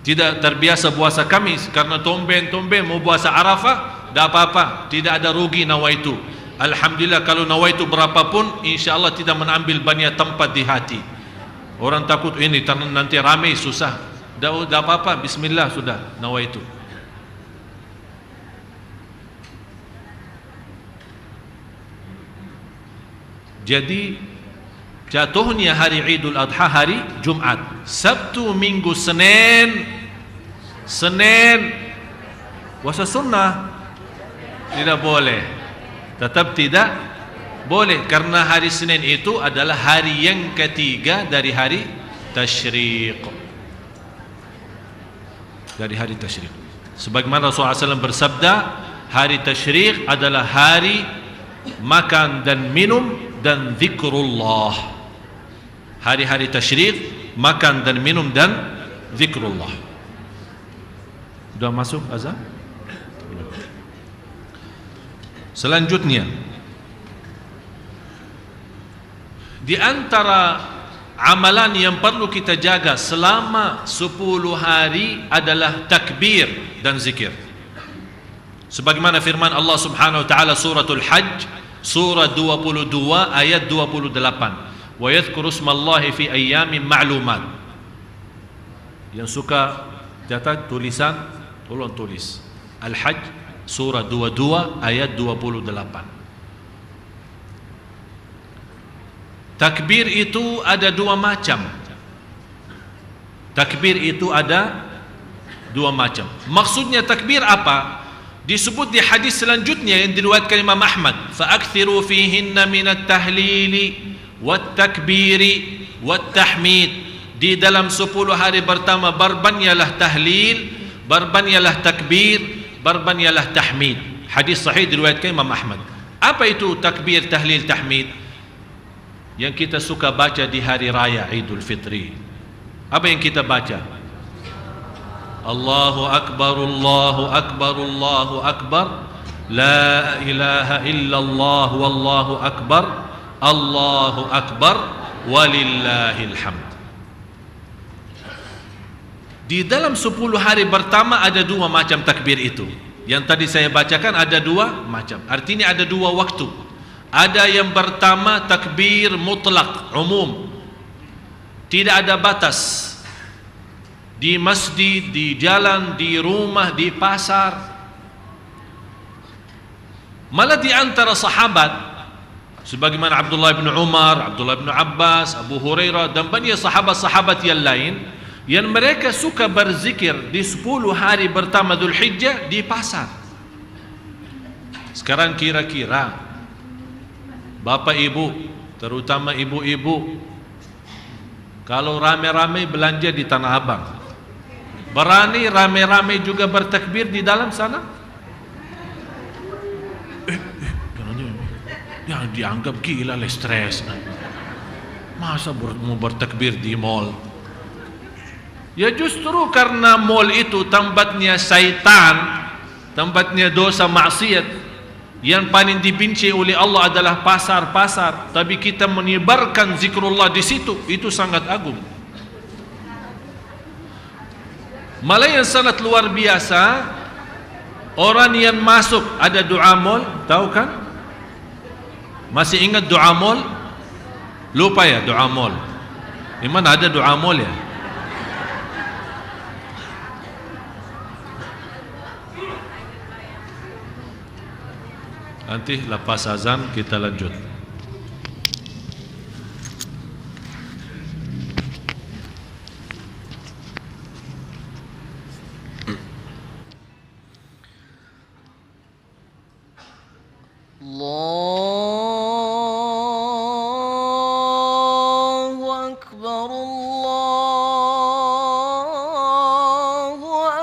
tidak terbiasa puasa Kamis, karena tumben-tumben mau puasa Arafah, tidak apa-apa, tidak ada rugi nawaitu. Alhamdulillah, kalau nawaitu berapapun, insya-Allah tidak mengambil banyak tempat di hati. Orang takut ini nanti ramai susah. Tidak apa-apa, bismillah sudah nawaitu. Jadi jatuhnya hari Idul Adha hari Jumat. Sabtu, Minggu, Senin puasa sunnah tidak boleh. Tetap tidak boleh, karena hari Senin itu adalah hari yang ketiga dari hari tasyriq. Dari hari tasyriq. Sebagaimana Rasulullah SAW bersabda, hari tasyriq adalah hari makan dan minum dan zikrullah. Hari-hari tasyriq, makan dan minum dan zikrullah. Sudah masuk azan? Selanjutnya, di antara amalan yang perlu kita jaga selama 10 hari adalah takbir dan zikir. Sebagaimana firman Allah Subhanahu wa taala suratul Hajj, surah 22 ayat 28. Wa yadhkuru ismallahi fi ayyamin ma'lumat. Yang suka catat tulisan, tolong tulis. Al-Hajj surah 22 ayat 28. Takbir itu ada 2 macam. Takbir itu ada 2 macam. Maksudnya takbir apa? Disebut di hadis selanjutnya yang diriwayatkan Imam Ahmad, fa'akthiru fihinna minat tahlili wat takbiri wat tahmid. Di dalam 10 hari pertama berbanyalah tahlil, berbanyalah takbir, berbanyalah tahmid. Hadis sahih diriwayatkan Imam Ahmad. Apa itu takbir, tahlil, tahmid? Yang kita suka baca di hari raya Idul Fitri. Apa yang kita baca? Allahu Akbar, Allahu Akbar, Allahu Akbar, La ilaha illallah, Wallahu Akbar, Allahu Akbar, Walillahil hamd. Di dalam 10 hari pertama ada 2 macam takbir itu. Yang tadi saya bacakan ada 2 macam. Artinya ada 2 waktu. Ada yang pertama takbir mutlak, umum, tidak ada batas. Di masjid, di jalan, di rumah, di pasar. Malah di antara sahabat, sebagaimana Abdullah bin Umar, Abdullah bin Abbas, Abu Hurairah dan banyak sahabat-sahabat yang lain, yang mereka suka berzikir di 10 hari pertama Dzulhijjah di pasar. Sekarang kira-kira bapak ibu, terutama ibu-ibu, kalau rame-rame belanja di Tanah Abang, berani rame-rame juga bertakbir di dalam sana? Jangan dianggap gila lah, stres. Masa mau bertakbir di mall? Ya justru karena mall itu tempatnya syaitan, tempatnya dosa maksiat. Yang paling dibenci oleh Allah adalah pasar-pasar. Tapi kita menyebarkan zikrullah di situ, itu sangat agung. Malah yang sangat luar biasa, orang yang masuk ada doa mall, tahu kan? Masih ingat doa mall? Lupa ya doa mall. Di mana ada doa mall ya? Nanti lepas azan kita lanjut. Allahu Akbar, Allahu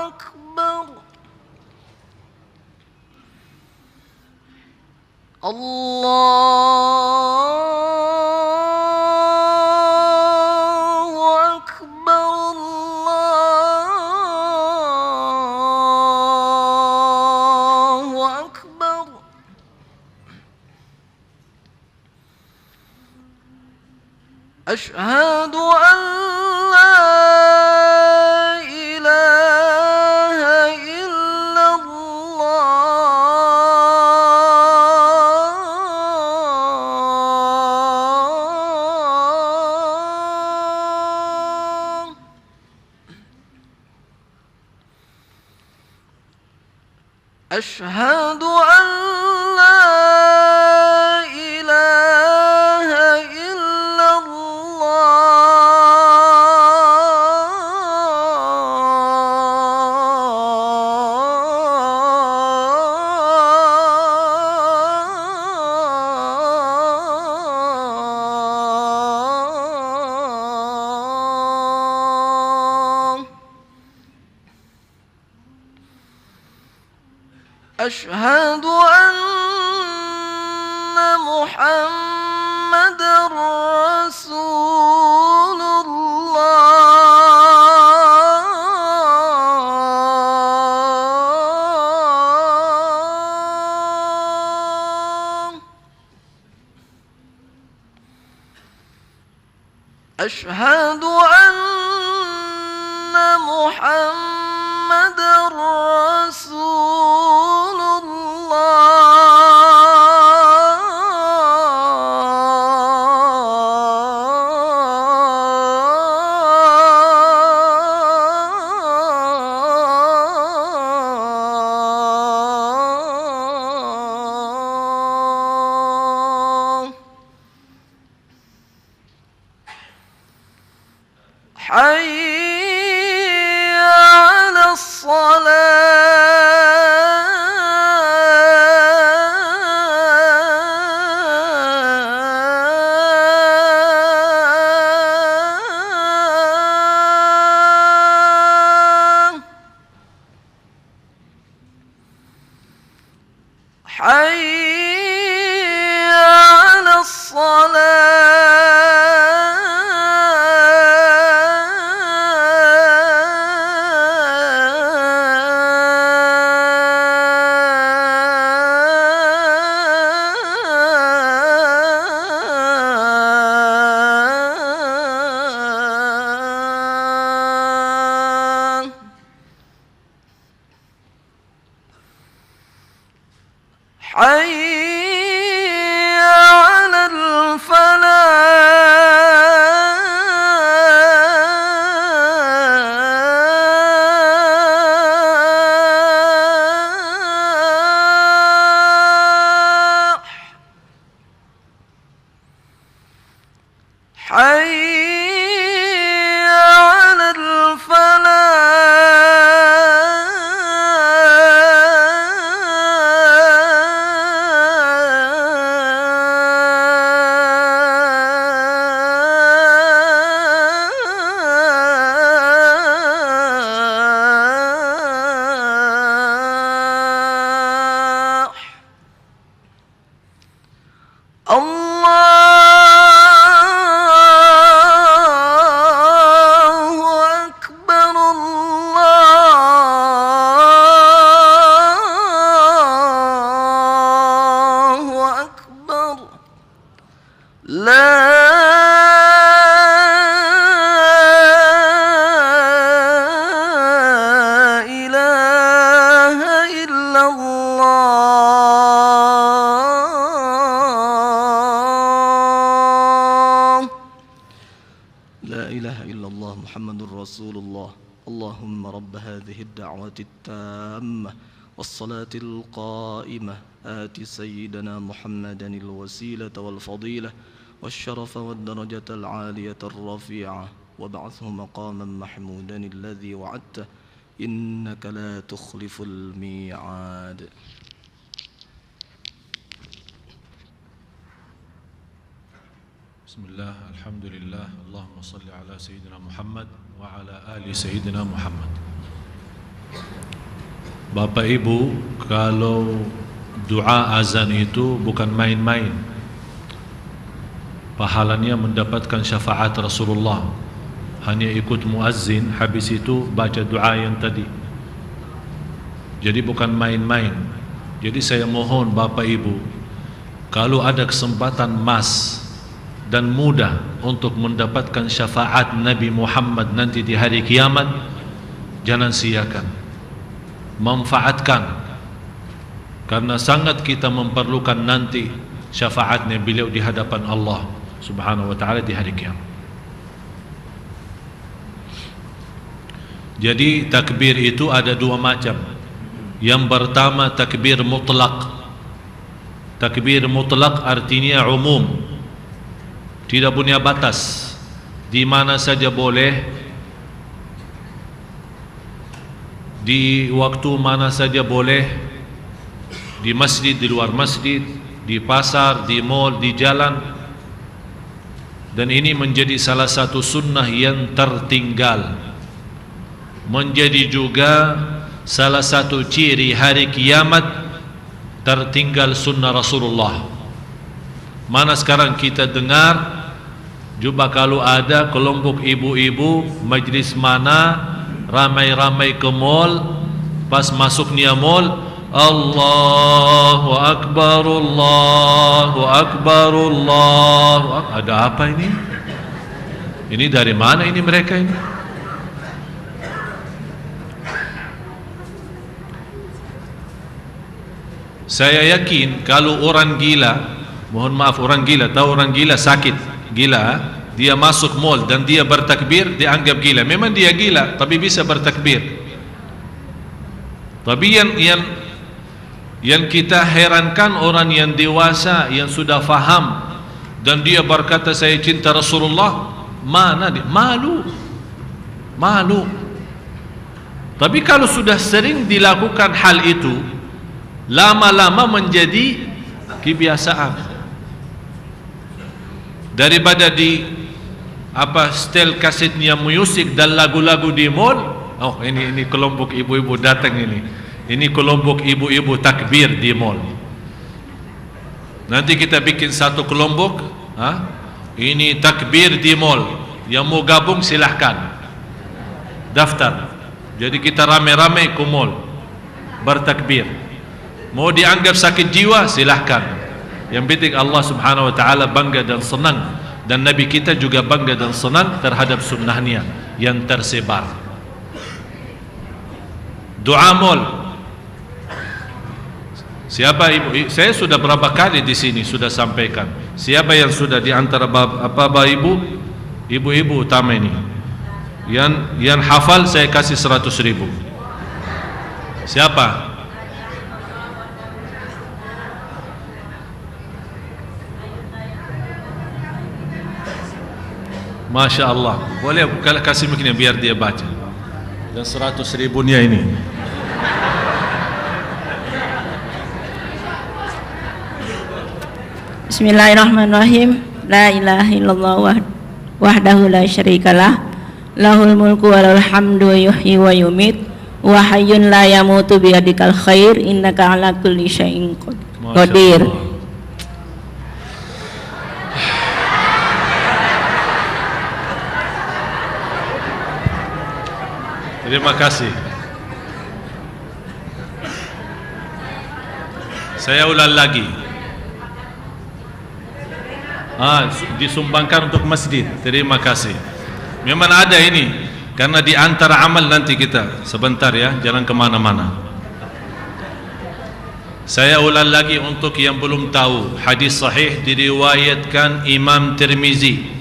Akbar. Allahu Akbar, Allahu Akbar. أشهد أن لا إله إلا الله. أشهد أن لا إله إلا الله. أشهد أن محمد رسول الله. أشهد أن محمد رسول الله. حي على الصلاة. حي على الصلاة. حي على الفلاح. حي على الفلاح. الله أكبر، الله أكبر. لا إله إلا الله. لا إله إلا الله محمد رسول الله. اللهم رب هذه الدعوة التامة والصلاة القائمة آت سيدنا محمدا الوسيلة والفضيلة والشرف والدرجة العالية الرفيعة وابعثه مقاما محمودا الذي وعدته إنك لا تخلف الميعاد. بسم الله الحمد لله اللهم صل على سيدنا محمد وعلى آل سيدنا محمد. Bapak Ibu, kalau doa azan itu bukan main-main. Pahalanya mendapatkan syafaat Rasulullah. Hanya ikut muazzin, habis itu baca doa yang tadi. Jadi bukan main-main. Jadi saya mohon Bapak Ibu, kalau ada kesempatan emas dan mudah untuk mendapatkan syafaat Nabi Muhammad nanti di hari kiamat, jangan siakan, manfaatkan, karena sangat kita memerlukan nanti syafaatnya beliau di hadapan Allah Subhanahu wa ta'ala di hari kiamat. Jadi takbir itu ada dua macam. Yang pertama takbir mutlak. Takbir mutlak artinya umum, tidak punya batas, di mana saja boleh, di waktu mana saja boleh, di masjid, di luar masjid, di pasar, di mall, di jalan. Dan ini menjadi salah satu sunnah yang tertinggal, menjadi juga salah satu ciri hari kiamat tertinggal sunnah Rasulullah. Mana sekarang kita dengar, coba kalau ada kelompok ibu-ibu majlis mana ramai-ramai ke mall, pas masuknya mall, Allahu Akbar, Allahu Akbar, Allahu Akbar. Ada apa ini? Ini dari mana ini mereka ini? Saya yakin kalau orang gila, mohon maaf orang gila, tahu orang gila sakit, gila, dia masuk mall dan dia bertakbir, dianggap gila. Memang dia gila, tapi bisa bertakbir. Tapi yang kita herankan orang yang dewasa, yang sudah faham, dan dia berkata saya cinta Rasulullah, mana dia? Malu. Tapi kalau sudah sering dilakukan hal itu, lama-lama menjadi kebiasaan. Daripada di setel kasetnya musik dan lagu-lagu di mall, oh ini kelompok ibu-ibu datang ini. Ini kelompok ibu-ibu takbir di mall. Nanti kita bikin satu kelompok, ini takbir di mall. Yang mau gabung silahkan daftar. Jadi kita rame-rame ke mall bertakbir. Mau dianggap sakit jiwa silahkan. Yang penting Allah Subhanahu wa ta'ala bangga dan senang, dan Nabi kita juga bangga dan senang terhadap sunnahnya yang tersebar. Doa mall. Siapa ibu? Saya sudah berapa kali di sini sudah sampaikan. Siapa yang sudah di antara bapak ibu, ibu-ibu utama ini, yang hafal saya kasih 100.000. Siapa? Masya Allah. Boleh kalau kasih begini biar dia baca. Dan 100.000-nya ini. Bismillahirrahmanirrahim. La ilaha illallah wahdahu la syarikalah, lahul mulku wa lahul hamdu yuhyi wa yumit, wa hayyun la yamutu biyadikal khair, innaka ala kulli syai'in qadir. Terima kasih. Saya ulang lagi. Disumbangkan untuk masjid. Terima kasih. Memang ada ini, karena di antara amal nanti kita. Sebentar ya, jangan kemana-mana. Saya ulang lagi untuk yang belum tahu. Hadis sahih diriwayatkan Imam Tirmizi.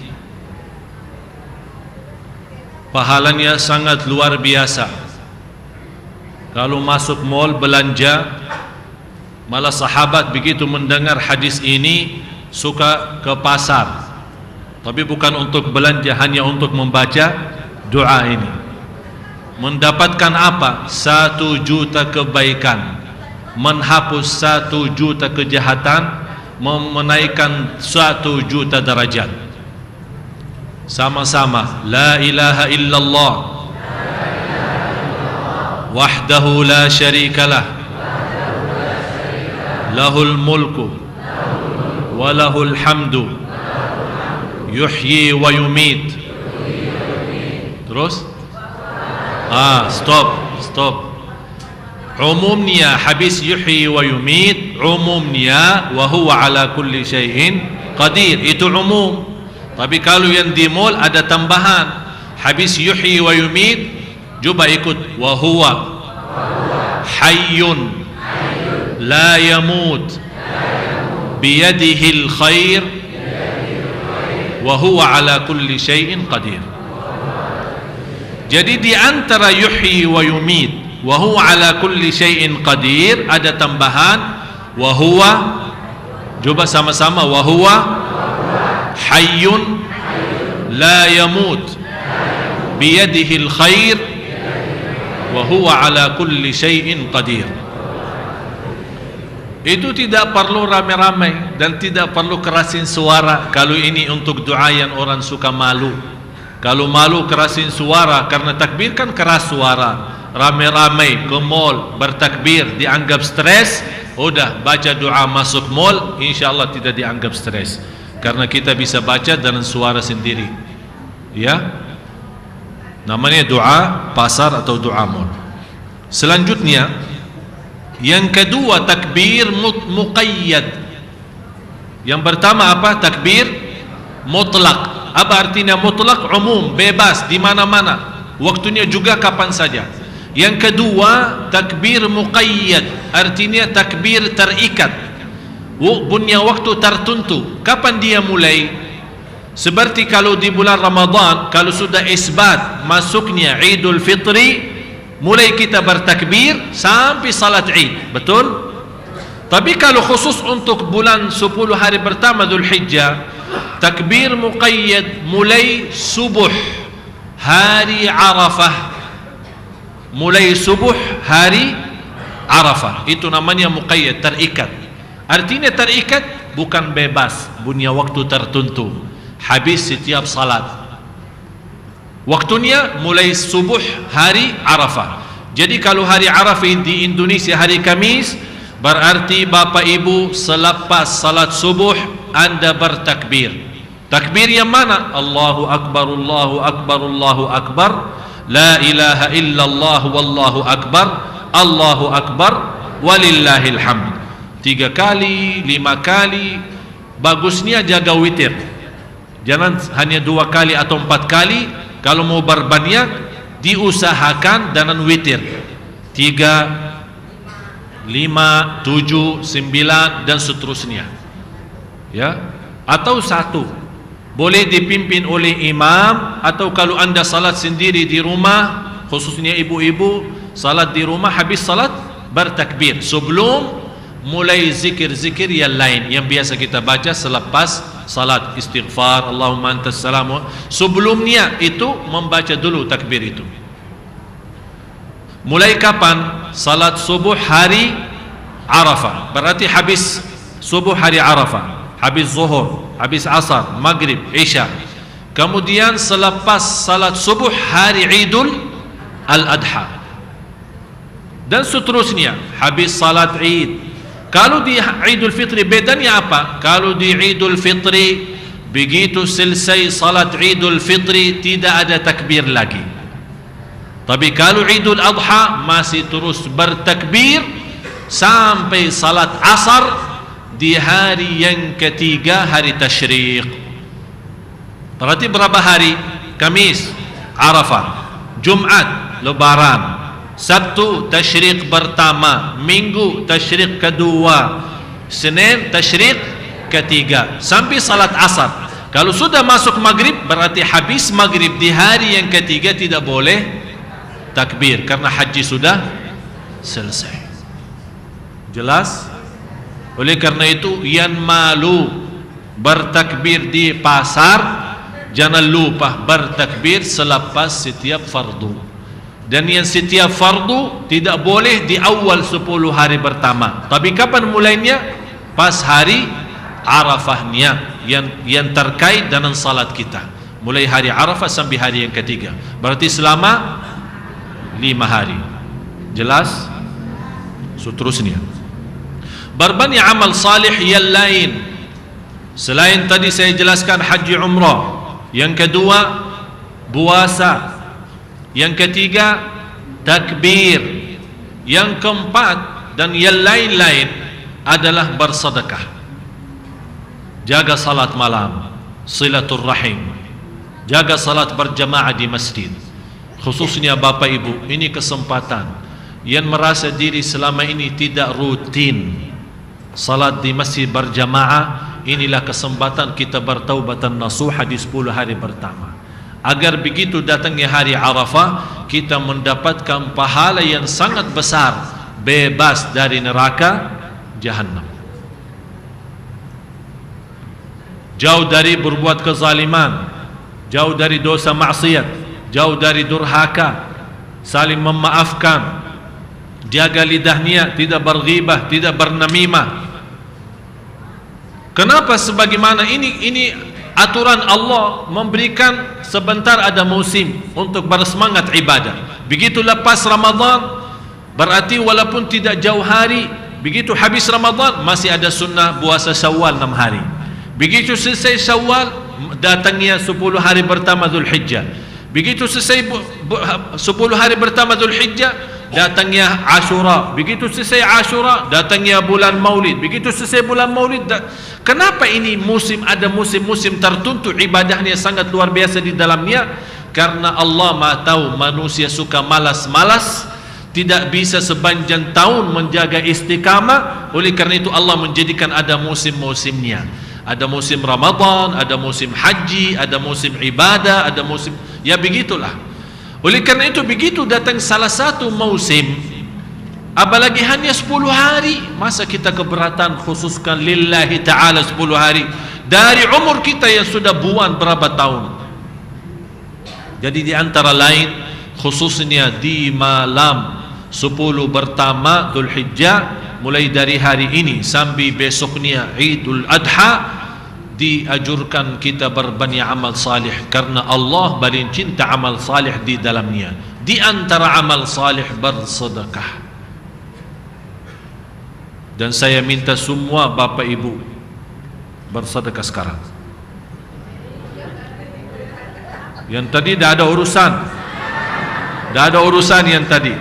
Pahalanya sangat luar biasa. Kalau masuk mall belanja, malah sahabat begitu mendengar hadis ini suka ke pasar, tapi bukan untuk belanja, hanya untuk membaca doa ini. Mendapatkan apa? 1 juta kebaikan, menghapus 1 juta kejahatan, menaikkan 1 juta derajat. Sama-sama, la ilaha illallah wahdahu la syarikalah lahul mulku wa lahul hamdu yuhyi wa yumit. Terus stop. Umumnya habis yuhyi wa yumit, umumnya wa huwa ala kulli syai'in qadir, itu umum. Tapi kalau yang di mall ada tambahan, habis yuhyi wa yumit, coba ikut wa huwa hayyun la yamut biyadihil khair wa huwa ala kulli syai'in qadir. Jadi di antara yuhyi wa yumit wa huwa ala kulli syai'in qadir ada tambahan wa huwa, coba sama-sama, wa huwa hayyun la yamut biyadihil khair wa huwa ala kulli syai'in qadir. Itu tidak perlu ramai-ramai dan tidak perlu kerasin suara. Kalau ini untuk doa yang orang suka malu, kalau malu kerasin suara, karena takbir kan keras suara. Ramai-ramai ke mall bertakbir dianggap stres, udah baca doa masuk mall, insyaallah tidak dianggap stres, karena kita bisa baca dengan suara sendiri. Ya, namanya doa pasar atau doa mall. Selanjutnya yang kedua, takbir muqayyad. Yang pertama apa? Takbir mutlak. Apa artinya mutlak? Umum, bebas, di mana-mana, waktunya juga kapan saja. Yang kedua, takbir muqayyad, artinya takbir terikat, punya waktu tertentu. Kapan dia mulai? Seperti kalau di bulan Ramadan, kalau sudah isbat masuknya Idul Fitri, mulai kita bertakbir sampai salat Id, betul? Tapi kalau khusus untuk bulan 10 hari pertama Dzulhijjah, takbir muqayyad mulai subuh hari Arafah. Mulai subuh hari Arafah, itu namanya muqayyad, terikat. Artinya terikat, bukan bebas, punya waktu tertentu, habis setiap salat. Waktunya mulai subuh hari Arafah. Jadi kalau hari Arafah di Indonesia hari Kamis, berarti Bapak Ibu selepas salat subuh Anda bertakbir. Takbir yang mana? Allahu Akbar, Allahu Akbar, Allahu Akbar, la ilaha illallah wallahu akbar, Allahu Akbar, walillahil hamd. 3 kali, 5 kali. Bagusnya jaga witir, jangan hanya 2 kali atau 4 kali. Kalau mau berbanyak, diusahakan dengan witir 3, 5, 7, 9 dan seterusnya, ya. Atau 1, boleh dipimpin oleh imam. Atau kalau Anda salat sendiri di rumah, khususnya ibu-ibu salat di rumah, habis salat bertakbir sebelum mulai zikir-zikir yang lain yang biasa kita baca selepas salat, istighfar, Allahumma antas salam. Sebelumnya itu membaca dulu takbir itu. Mulai kapan? Salat subuh hari Arafah, berarti habis subuh hari Arafah, habis zuhur, habis asar, maghrib, isya. Kemudian selepas salat subuh hari Idul Al-Adha, dan seterusnya habis salat Id. Kalau di Idul Fitri bedanya apa? Kalau di Idul Fitri, begitu selesai salat Idul Fitri tidak ada takbir lagi. Tapi kalau Idul Adha masih terus bertakbir sampai salat asar di hari yang ketiga, hari Tasyriq. Berarti berapa hari? Kamis Arafah, Jumat Lebaran, Sabtu Tasyriq pertama, Minggu Tasyriq kedua, Senin Tasyriq ketiga, sampai salat asar. Kalau sudah masuk maghrib, berarti habis maghrib di hari yang ketiga tidak boleh takbir, karena haji sudah selesai. Jelas? Oleh karena itu, yang malu bertakbir di pasar, jangan lupa bertakbir selepas setiap fardu. Dan yang setiap fardu tidak boleh di awal 10 hari pertama. Tapi kapan mulainya? Pas hari Arafahnya, yang terkait dengan salat kita. Mulai hari Arafah sampai hari yang ketiga. Berarti selama 5 hari. Jelas? Seterusnya, berbanyak amal salih yang lain selain tadi saya jelaskan haji umrah. Yang kedua puasa. Yang ketiga takbir. Yang keempat dan yang lain-lain adalah bersedekah, jaga salat malam, silaturrahim, jaga salat berjamaah di masjid. Khususnya Bapak Ibu, ini kesempatan yang merasa diri selama ini tidak rutin salat di masjid berjamaah, inilah kesempatan kita bertaubatan nasuha di 10 hari pertama, agar begitu datangnya hari Arafah kita mendapatkan pahala yang sangat besar, bebas dari neraka Jahannam, jauh dari berbuat kezaliman, jauh dari dosa maksiat, jauh dari durhaka, saling memaafkan, jaga lidahnya, tidak berghibah, tidak bernamimah. Kenapa? Sebagaimana ini aturan Allah memberikan sebentar ada musim untuk bersemangat ibadah. Begitu lepas Ramadan, berarti walaupun tidak jauh hari, begitu habis Ramadan masih ada sunnah puasa Syawal 6 hari. Begitu selesai Syawal, datangnya 10 hari pertama Zulhijjah. Begitu selesai 10 hari pertama Zulhijjah, datangnya Ashura. Begitu selesai Ashura, datangnya bulan Maulid. Begitu selesai bulan Maulid, kenapa ini musim, ada musim-musim tertentu ibadahnya sangat luar biasa di dalamnya? Karena Allah Maha tahu manusia suka malas-malas, tidak bisa sepanjang tahun menjaga istiqamah. Oleh karena itu Allah menjadikan ada musim-musimnya. Ada musim Ramadan, ada musim haji, ada musim ibadah, ada musim, ya begitulah. Oleh karena itu begitu datang salah satu musim, apalagi hanya 10 hari, masa kita keberatan khususkan lillahi ta'ala 10 hari dari umur kita yang sudah buan berapa tahun. Jadi di antara lain khususnya di malam 10 pertama Zulhijjah, mulai dari hari ini sampai besoknya Idul Adha, diajurkan kita berbanyak amal salih karena Allah paling cinta amal salih di dalamnya. Di antara amal salih bersedekah. Dan saya minta semua Bapak Ibu bersedekah sekarang. Yang tadi dah ada urusan, dah ada urusan yang tadi.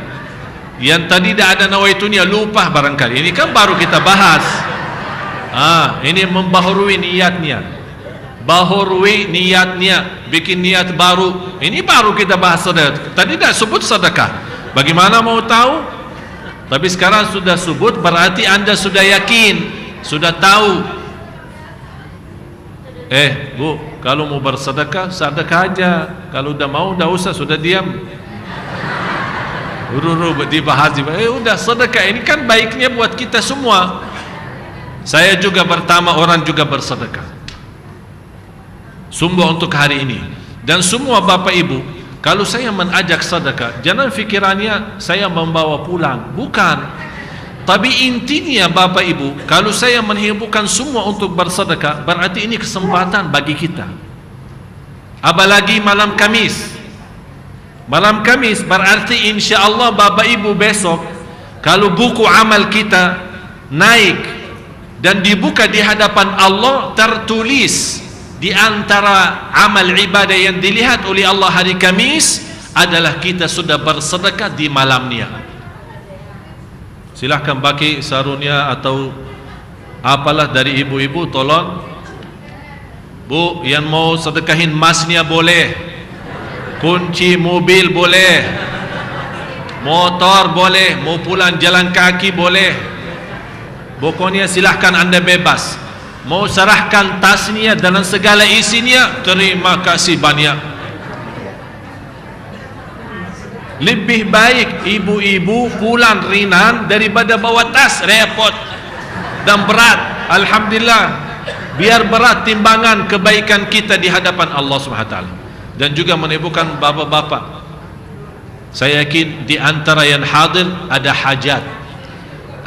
Yang tadi dah ada nawaitunya, lupa barangkali. Ini kan baru kita bahas. Ini membaharui niatnya, baharui niatnya, bikin niat baru. Ini baru kita bahas sedekah. Tadi dah sebut sedekah. Bagaimana mau tahu? Tapi sekarang sudah sebut, berarti anda sudah yakin, sudah tahu. Bu, kalau mau bersedekah, sedekah aja. Kalau udah mau, dah usah, sudah diam. Dibahas, udah sedekah. Ini kan baiknya buat kita semua. Saya juga pertama orang juga bersedekah. Sumber untuk hari ini. Dan semua Bapak Ibu, kalau saya mengajak sedekah, jangan fikirannya saya membawa pulang. Bukan. Tapi intinya Bapak Ibu, kalau saya menghiburkan semua untuk bersedekah, berarti ini kesempatan bagi kita. Apalagi malam Kamis. Malam Kamis berarti insya Allah Bapak Ibu besok, kalau buku amal kita naik dan dibuka di hadapan Allah, tertulis di antara amal ibadah yang dilihat oleh Allah hari Kamis adalah kita sudah bersedekah di malamnya. Silahkan pakai sarungnya atau apalah dari ibu-ibu, tolong. Bu, yang mau sedekahin emasnya boleh, kunci mobil boleh, motor boleh, mau pulang jalan kaki boleh. Pokoknya silahkan anda bebas. Mau serahkan tasnya dengan segala isinya, terima kasih banyak. Lebih baik ibu-ibu pulang ringan daripada bawa tas repot dan berat. Alhamdulillah, biar berat timbangan kebaikan kita di hadapan Allah Subhanahu wa taala. Dan juga menimbulkan bapa-bapa. Saya yakin di antara yang hadir ada hajat.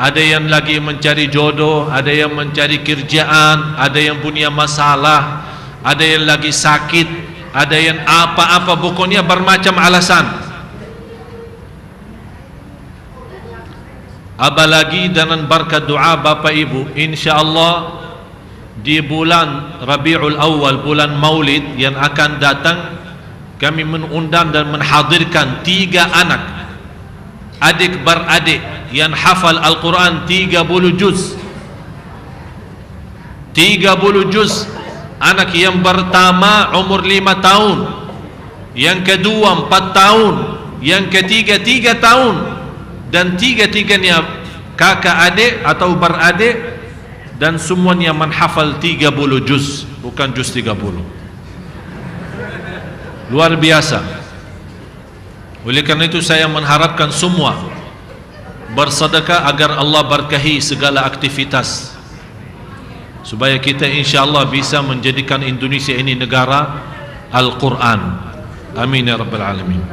Ada yang lagi mencari jodoh, ada yang mencari kerjaan, ada yang punya masalah, ada yang lagi sakit, ada yang apa-apa, pokoknya bermacam alasan. Apalagi dengan berkat doa Bapak Ibu, insya-Allah di bulan Rabiul Awal, bulan Maulid yang akan datang, kami mengundang dan menghadirkan 3 anak adik beradik yang hafal Al-Quran 30 juz. 30 juz. Anak yang pertama umur 5 tahun, yang kedua 4 tahun, yang ketiga 3 tahun, dan 3-tiganya kakak adik atau beradik, dan semuanya menghafal 30 juz, bukan juz 30. Luar biasa. Oleh karena itu saya mengharapkan semua bersedekah agar Allah berkahi segala aktivitas, supaya kita insyaAllah bisa menjadikan Indonesia ini negara Al-Quran. Amin ya Rabbal Alamin.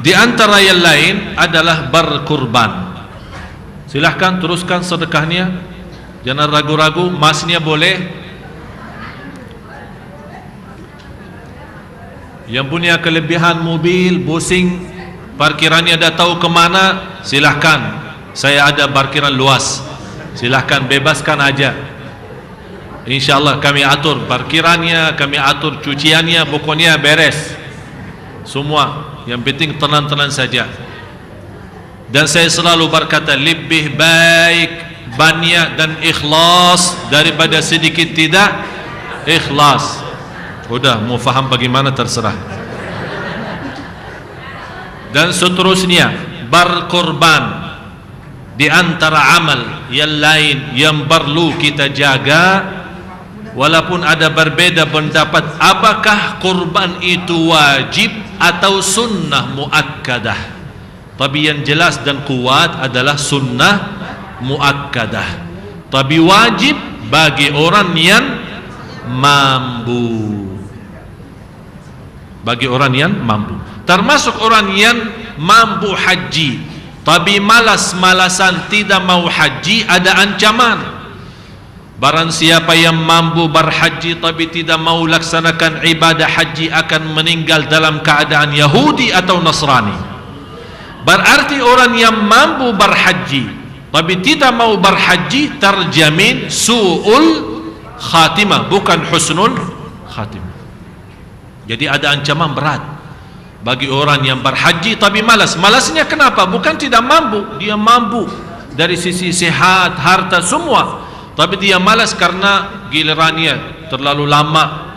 Di antara yang lain adalah berkurban. Silahkan teruskan sedekahnya, jangan ragu-ragu, masnya boleh. Yang punya kelebihan mobil, pusing, parkirannya dah tahu kemana, silahkan. Saya ada parkiran luas, silahkan bebaskan aja. InsyaAllah kami atur parkirannya, kami atur cuciannya, pokoknya beres semua. Yang penting tenang-tenang saja. Dan saya selalu berkata, lebih baik banyak dan ikhlas daripada sedikit tidak ikhlas. Udah, mau faham bagaimana terserah. Dan seterusnya, berkorban di antara amal yang lain yang perlu kita jaga. Walaupun ada berbeda pendapat apakah kurban itu wajib atau sunnah muakkadah, tapi yang jelas dan kuat adalah sunnah muakkadah. Tapi wajib bagi orang yang mampu. Bagi orang yang mampu, termasuk orang yang mampu haji tapi malas-malasan tidak mau haji, ada ancaman. Barang siapa yang mampu berhaji tapi tidak mau laksanakan ibadah haji akan meninggal dalam keadaan Yahudi atau Nasrani. Berarti orang yang mampu berhaji tapi tidak mau berhaji terjamin su'ul khatimah, bukan husnul khatimah. Jadi ada ancaman berat bagi orang yang berhaji tapi malas. Malasnya kenapa? Bukan tidak mampu, dia mampu dari sisi sehat, harta, semua, tapi dia malas karena gilirannya terlalu lama,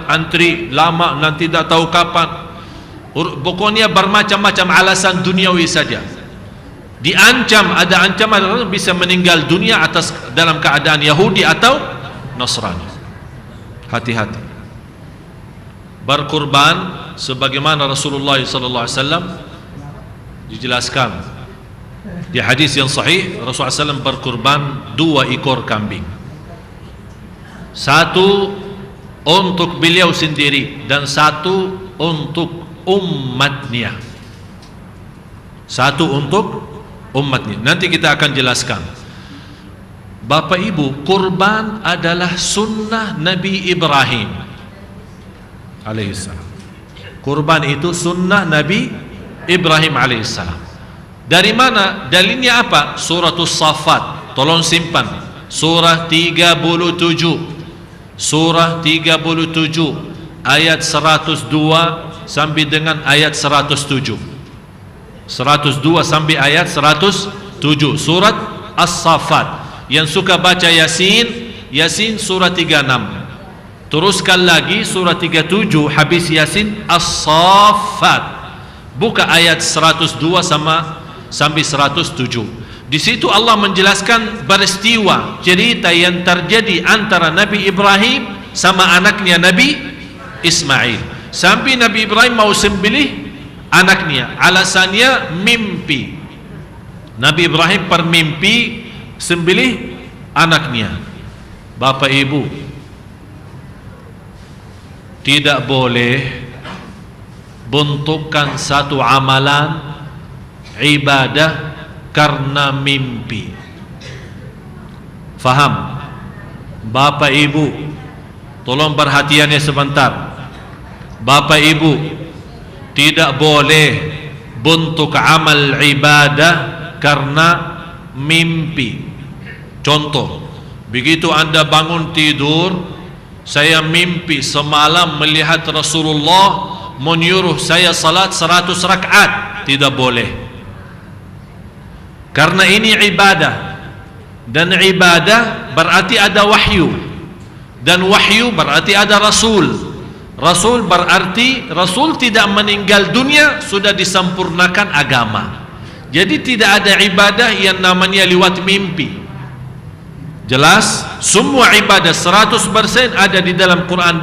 antri lama, nanti tidak tahu kapan. Pokoknya bermacam-macam alasan duniawi saja. Diancam, ada ancaman bisa meninggal dunia atas dalam keadaan Yahudi atau Nasrani. Hati-hati. Berkurban sebagaimana Rasulullah SAW dijelaskan di hadis yang sahih. Rasulullah SAW berkurban 2 ekor kambing, 1 untuk beliau sendiri dan 1 untuk umatnya. 1 untuk umatnya. Nanti kita akan jelaskan. Bapak Ibu, kurban adalah sunnah Nabi Ibrahim alaihissalam. Kurban itu sunnah Nabi Ibrahim alaihissalam. Dari mana? Dalilnya apa? Suratul Safat. Tolong simpan. Surah 37. Surah 37 ayat 102 sampai dengan ayat 107. 102 sampai ayat 107. Surat As-Safat. Yang suka baca Yasin, Yasin surah 36. Teruskan lagi surah 37 habis Yasin, As-Saffat. Buka ayat 102 sampai 107. Di situ Allah menjelaskan peristiwa cerita yang terjadi antara Nabi Ibrahim sama anaknya Nabi Ismail. sampai Nabi Ibrahim mau sembelih anaknya. Alasannya mimpi. Nabi Ibrahim bermimpi sembelih anaknya. Bapak Ibu, tidak boleh bentukkan satu amalan ibadah karena mimpi. Faham? Bapak Ibu, tolong perhatiannya sebentar. Bapak Ibu, tidak boleh bentuk amal ibadah karena mimpi. Contoh, begitu Anda bangun tidur, saya mimpi semalam melihat Rasulullah menyuruh saya salat 100 rakaat. Tidak boleh, karena ini ibadah, dan ibadah berarti ada wahyu, dan wahyu berarti ada Rasul. Rasul berarti Rasul tidak meninggal dunia, sudah disempurnakan agama. Jadi tidak ada ibadah yang namanya lewat mimpi. Jelas, semua ibadah 100% ada di dalam Quran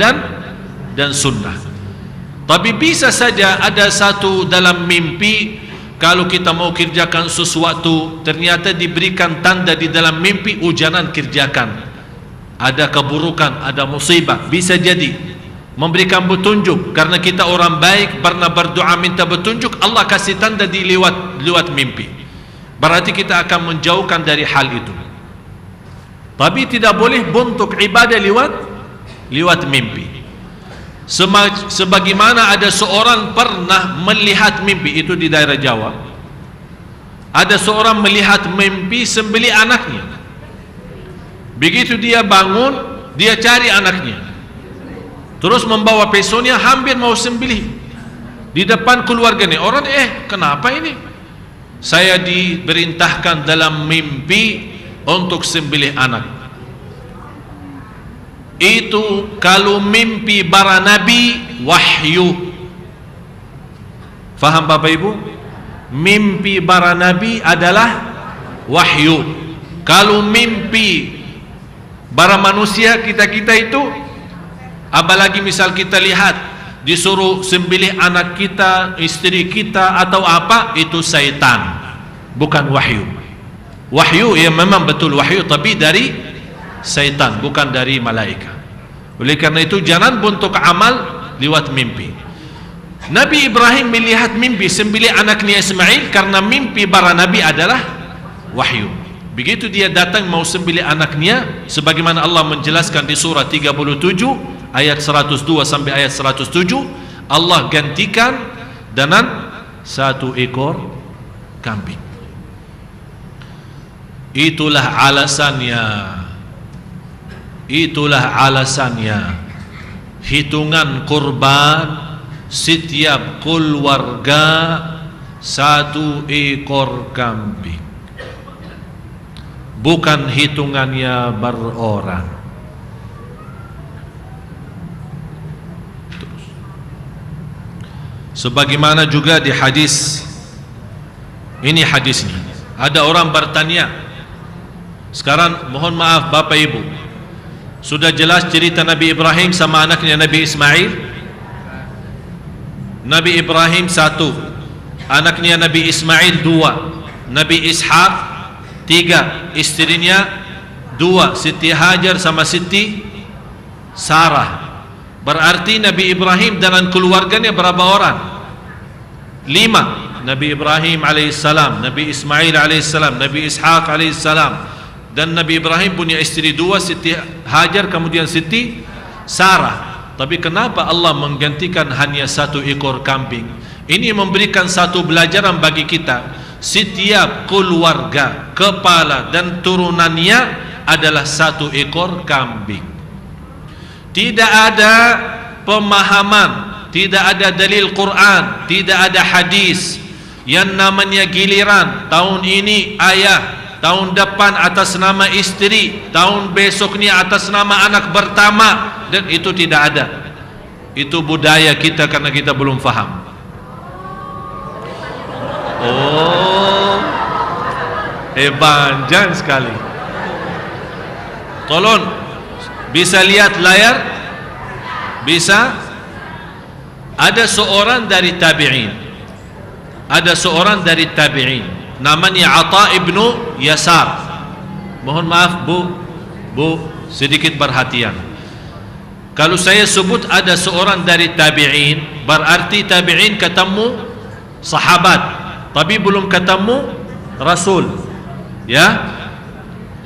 dan sunnah. Tapi bisa saja ada satu dalam mimpi, kalau kita mau kerjakan sesuatu, ternyata diberikan tanda di dalam mimpi, jangan kerjakan. Ada keburukan, ada musibah, bisa jadi memberikan petunjuk, karena kita orang baik, pernah berdoa minta petunjuk, Allah kasih tanda di lewat mimpi. Berarti kita akan menjauhkan dari hal itu. Tapi tidak boleh bentuk ibadah lewat mimpi. Sebagaimana ada seorang pernah melihat mimpi, itu di daerah Jawa. Ada seorang melihat mimpi sembelih anaknya. Begitu dia bangun, dia cari anaknya, terus membawa pisaunya, hampir mau sembelih di depan keluarganya. Orang, kenapa ini? Saya diperintahkan dalam mimpi untuk sembelih anak. Itu kalau mimpi para nabi, wahyu. Faham Bapak Ibu? Mimpi para nabi adalah wahyu. Kalau mimpi para manusia, kita itu, apalagi misal kita lihat disuruh sembelih anak kita, istri kita atau apa, itu syaitan, bukan wahyu. Wahyu ya memang betul wahyu, tapi dari syaitan, bukan dari malaikat. Oleh karena itu jangan bentuk amal lewat mimpi. Nabi Ibrahim melihat mimpi sembelih anaknya Ismail, karena mimpi para nabi adalah wahyu. Begitu dia datang mau sembelih anaknya, sebagaimana Allah menjelaskan di surah 37 ayat 102 sampai ayat 107, Allah gantikan dengan satu ekor kambing. Itulah alasannya hitungan kurban setiap keluarga satu ekor kambing, bukan hitungannya berorang. Sebagaimana juga di hadis ini, hadisnya ada orang bertanya. Sekarang mohon maaf Bapak Ibu, sudah jelas cerita Nabi Ibrahim sama anaknya Nabi Ismail. Nabi Ibrahim 1, anaknya Nabi Ismail 2, Nabi Ishaq 3, istrinya 2, Siti Hajar sama Siti Sarah. Berarti Nabi Ibrahim dengan keluarganya berapa orang? 5. Nabi Ibrahim alaihissalam, Nabi Ismail alaihissalam, Nabi Ishaq alaihissalam, dan Nabi Ibrahim punya istri 2, Siti Hajar, kemudian Siti Sarah. Tapi kenapa Allah menggantikan hanya satu ekor kambing? Ini memberikan satu pelajaran bagi kita. Setiap keluarga, kepala dan turunannya adalah satu ekor kambing. Tidak ada pemahaman, tidak ada dalil Quran, tidak ada hadis yang namanya giliran. Tahun ini ayah, tahun depan atas nama istri, tahun besoknya atas nama anak pertama, dan itu tidak ada. Itu budaya kita karena kita belum faham. Panjang sekali. Tolong bisa lihat layar? Bisa? Ada seorang dari tabi'in, namanya Ata ibnu Yasar. Mohon maaf Bu, sedikit perhatian. Kalau saya sebut ada seorang dari tabi'in, berarti tabi'in ketemu sahabat, tapi belum ketemu Rasul. Ya,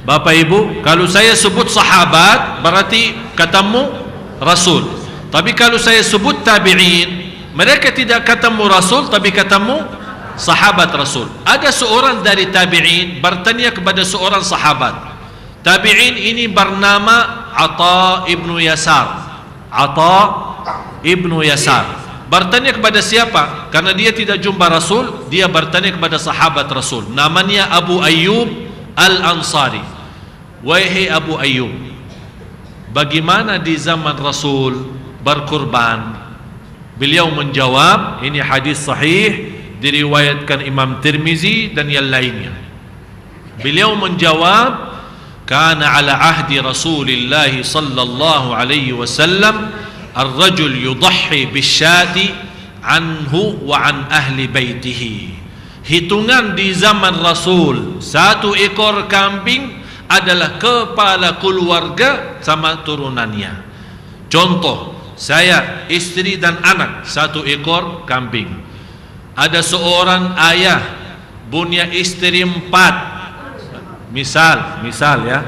Bapak Ibu, kalau saya sebut sahabat berarti ketemu Rasul. Tapi kalau saya sebut tabi'in, mereka tidak ketemu Rasul tapi ketemu sahabat Rasul. Ada seorang dari tabi'in bertanya kepada seorang sahabat. Tabi'in ini bernama Ata ibnu Yasar. Bertanya kepada siapa? Karena dia tidak jumpa Rasul, dia bertanya kepada sahabat Rasul. Namanya Abu Ayyub Al-Ansari. Wahai Abu Ayyub, bagaimana di zaman Rasul berkurban? Beliau menjawab, ini hadis sahih, diriwayatkan Imam Tirmizi dan yang lainnya. Beliau menjawab, kana ala ahdi Rasulillah sallallahu alaihi wasallam ar-rajul yudahhi bisyati anhu wa an ahli baitihi. Hitungan di zaman Rasul, satu ekor kambing adalah kepala keluarga sama turunannya. Contoh, saya, istri dan anak, satu ekor kambing. Ada seorang ayah punya istri 4. Misal ya,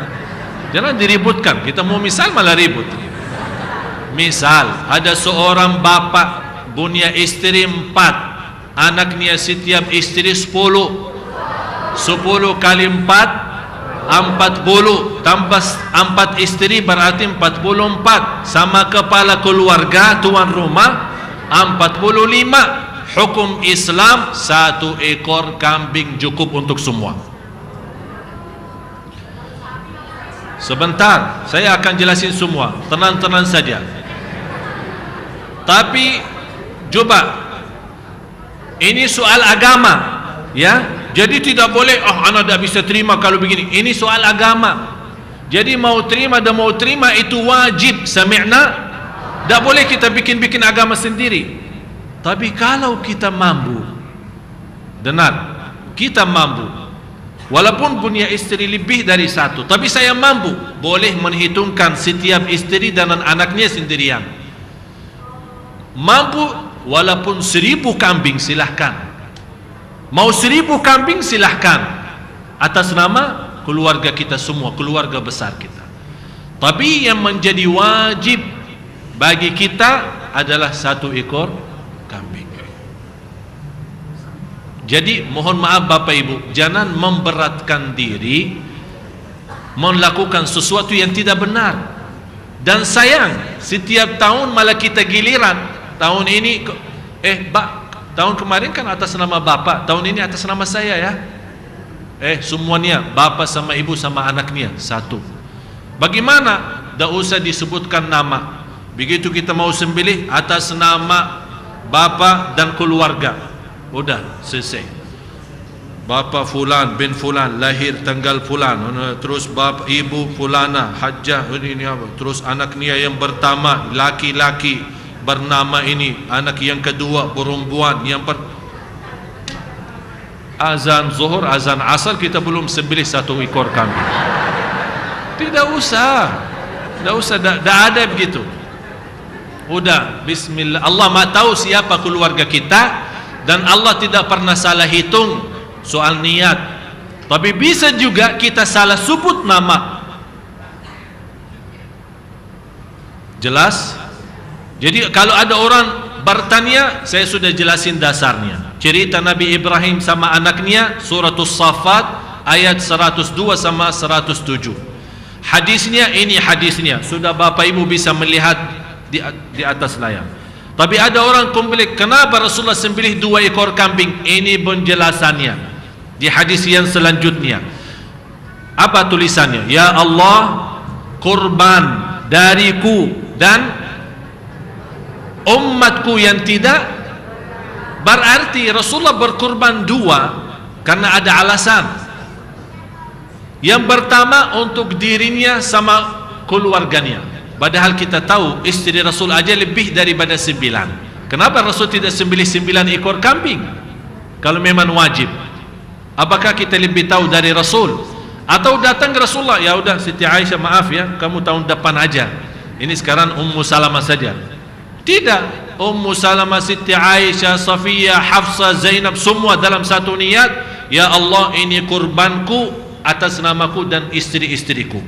jangan diributkan, kita mau misal malah ribut. Misal ada seorang bapak punya istri 4, anaknya setiap istri 10 kali 4 40, tambah 4 istri berarti 44, sama kepala keluarga tuan rumah 45. Hukum Islam, satu ekor kambing cukup untuk semua. Sebentar, saya akan jelasin semua, tenang-tenang saja. Tapi coba, ini soal agama, ya. Jadi tidak boleh, anak tidak bisa terima kalau begini. Ini soal agama. Jadi mau terima dan mau terima itu wajib. Sami'na. Tidak boleh kita bikin-bikin agama sendiri. Tapi kalau kita mampu, dengar, kita mampu, walaupun punya istri lebih dari 1, tapi saya mampu, boleh menghitungkan setiap istri dan anaknya sendirian. Mampu walaupun 1000 kambing silahkan. Mau 1000 kambing silahkan, atas nama keluarga kita semua, keluarga besar kita. Tapi yang menjadi wajib bagi kita adalah 1 ekor kambing. Jadi mohon maaf Bapak Ibu, jangan memberatkan diri melakukan sesuatu yang tidak benar. Dan sayang, setiap tahun malah kita giliran. Tahun ini tahun kemarin kan atas nama Bapak, tahun ini atas nama saya ya. Semuanya Bapak sama Ibu sama anaknya 1. Bagaimana? Tak usah disebutkan nama. Begitu kita mau sembelih, atas nama Bapak dan keluarga. Udah selesai. Bapak fulan bin fulan lahir tanggal fulan, terus bapak ibu fulana hajjah ini apa, terus anaknya yang pertama laki-laki bernama ini, anak yang kedua perempuan, yang azan zuhur, azan asar kita belum sembelih 1 ekor kambing. Tidak usah, tidak ada begitu. Udah bismillah, Allah Maha tahu siapa keluarga kita, dan Allah tidak pernah salah hitung soal niat. Tapi bisa juga kita salah sebut nama. Jelas? Jadi kalau ada orang bertanya, saya sudah jelasin dasarnya. Cerita Nabi Ibrahim sama anaknya, Suratul Safat ayat 102 sama 107. Hadisnya ini hadisnya, sudah Bapak Ibu bisa melihat di atas layar. Tapi ada orang komplain, kenapa Rasulullah sembelih 2 ekor kambing? Ini penjelasannya di hadis yang selanjutnya. Apa tulisannya? Ya Allah, kurban dariku dan umatku yang tidak. Berarti Rasulullah berkurban 2 karena ada alasan. Yang pertama untuk dirinya sama keluarganya. Padahal kita tahu istri Rasul aja lebih daripada 9. Kenapa Rasul tidak sembelih 9 ekor kambing kalau memang wajib? Apakah kita lebih tahu dari Rasul? Atau datang ke Rasulullah, ya udah Siti Aisyah maaf ya, kamu tahun depan aja, ini sekarang Ummu Salamah saja. Tidak, Ummu Salamah, Siti Aisyah, Safiyah, Hafsah, Zainab, semua dalam satu niat, ya Allah ini kurbanku atas namaku dan istri-istriku.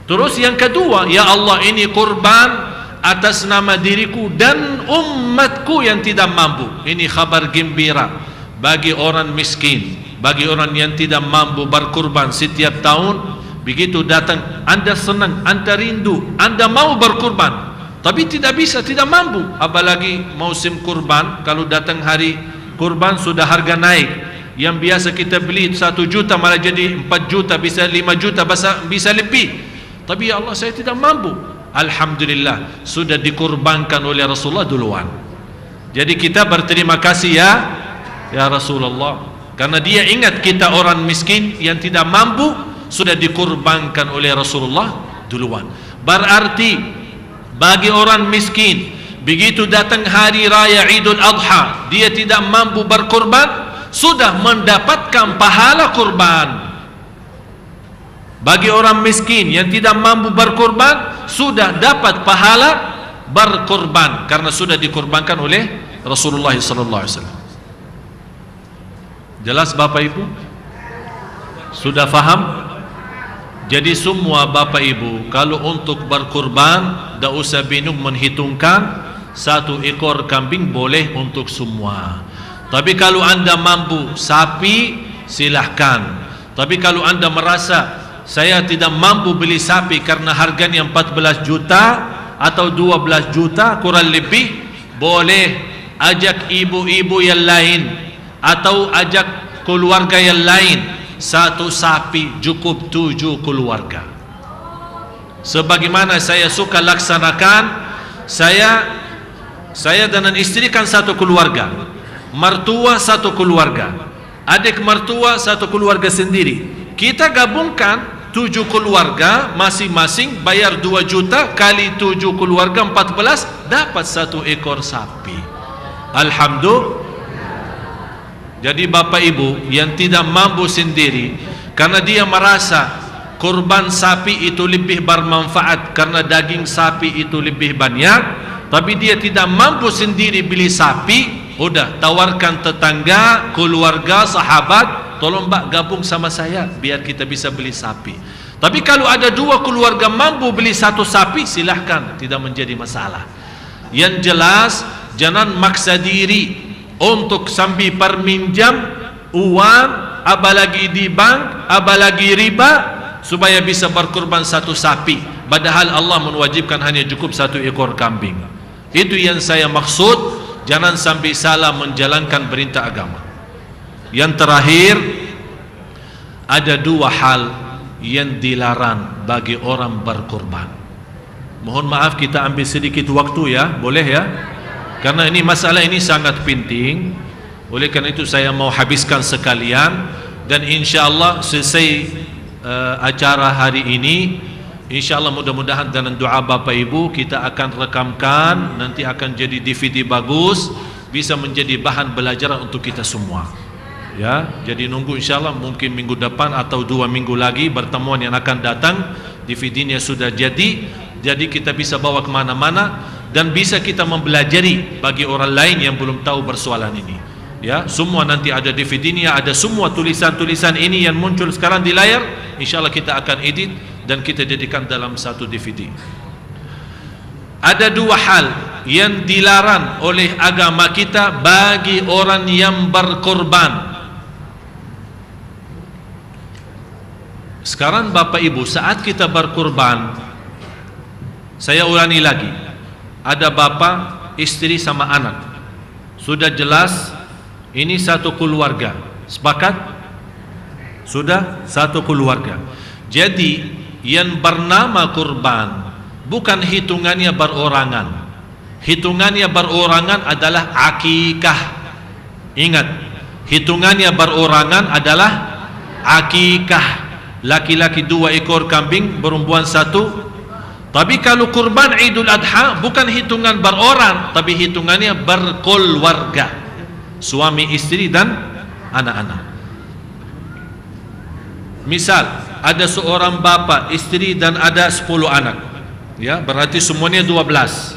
Terus yang kedua, ya Allah ini kurban atas nama diriku dan umatku yang tidak mampu. Ini kabar gembira bagi orang miskin, bagi orang yang tidak mampu berkurban setiap tahun. Begitu datang, Anda senang, Anda rindu, Anda mau berkurban, tapi tidak bisa, tidak mampu. Apalagi musim kurban, kalau datang hari kurban sudah harga naik. Yang biasa kita beli 1 juta malah jadi 4 juta, bisa 5 juta, bisa lebih. Tapi ya Allah saya tidak mampu. Alhamdulillah sudah dikurbankan oleh Rasulullah duluan. Jadi kita berterima kasih ya Rasulullah, karena dia ingat kita orang miskin yang tidak mampu, sudah dikurbankan oleh Rasulullah duluan. Berarti bagi orang miskin, begitu datang hari raya Idul Adha, dia tidak mampu berkurban, sudah mendapatkan pahala kurban. Bagi orang miskin yang tidak mampu berkurban, sudah dapat pahala berkurban karena sudah dikurbankan oleh Rasulullah SAW. Jelas Bapak Ibu? Sudah faham? Jadi semua Bapak Ibu, kalau untuk berkurban, tidak usah bingung menghitungkan 1 ekor kambing boleh untuk semua. Tapi kalau Anda mampu sapi, silahkan. Tapi kalau Anda merasa saya tidak mampu beli sapi karena harganya 14 juta atau 12 juta kurang lebih, boleh ajak ibu-ibu yang lain atau ajak keluarga yang lain. 1 sapi cukup 7 keluarga. Sebagaimana saya suka laksanakan, saya dan istri kan 1 keluarga, mertua 1 keluarga, adik mertua 1 keluarga sendiri. Kita gabungkan 7 keluarga, masing-masing bayar 2 juta kali 7 keluarga 14, dapat 1 ekor sapi. Alhamdulillah. Jadi Bapak Ibu yang tidak mampu sendiri, karena dia merasa kurban sapi itu lebih bermanfaat karena daging sapi itu lebih banyak, tapi dia tidak mampu sendiri beli sapi, udah tawarkan tetangga, keluarga, sahabat, tolong Mbak gabung sama saya biar kita bisa beli sapi. Tapi kalau ada 2 keluarga mampu beli 1 sapi, silahkan, tidak menjadi masalah. Yang jelas jangan maksa diri untuk sambil perminjam uang, apalagi di bank, apalagi riba, supaya bisa berkurban 1 sapi, padahal Allah mewajibkan hanya cukup 1 ekor kambing. Itu yang saya maksud. Jangan sampai salah menjalankan perintah agama. Yang terakhir, ada 2 hal yang dilarang bagi orang berkurban. Mohon maaf kita ambil sedikit waktu ya, boleh ya? Karena ini masalah ini sangat penting. Oleh karena itu saya mau habiskan sekalian, dan insyaallah selesai acara hari ini, insyaallah mudah-mudahan dengan doa Bapak Ibu kita akan rekamkan, nanti akan jadi DVD bagus, bisa menjadi bahan belajar untuk kita semua. Ya, jadi nunggu insyaallah mungkin minggu depan atau 2 minggu lagi pertemuan yang akan datang, DVD-nya sudah jadi kita bisa bawa kemana-mana dan bisa kita mempelajari bagi orang lain yang belum tahu persoalan ini. Ya, semua nanti ada DVD-nya, ada semua tulisan-tulisan ini yang muncul sekarang di layar, insyaallah kita akan edit dan kita jadikan dalam 1 DVD. Ada 2 hal yang dilarang oleh agama kita bagi orang yang berkorban. Sekarang Bapak Ibu, saat kita berkorban, saya ulangi lagi, ada bapak, istri sama anak, sudah jelas ini 1 keluarga, sepakat? Sudah 1 keluarga. Jadi yang bernama kurban bukan hitungannya berorangan. Hitungannya berorangan adalah akikah. Ingat, hitungannya berorangan adalah akikah. Laki-laki 2 ekor kambing, perempuan 1. Tapi kalau kurban Idul Adha bukan hitungan berorang, tapi hitungannya berkeluarga, suami, istri dan anak-anak. Misal ada seorang bapa, istri dan ada 10 anak, ya, berarti semuanya 12.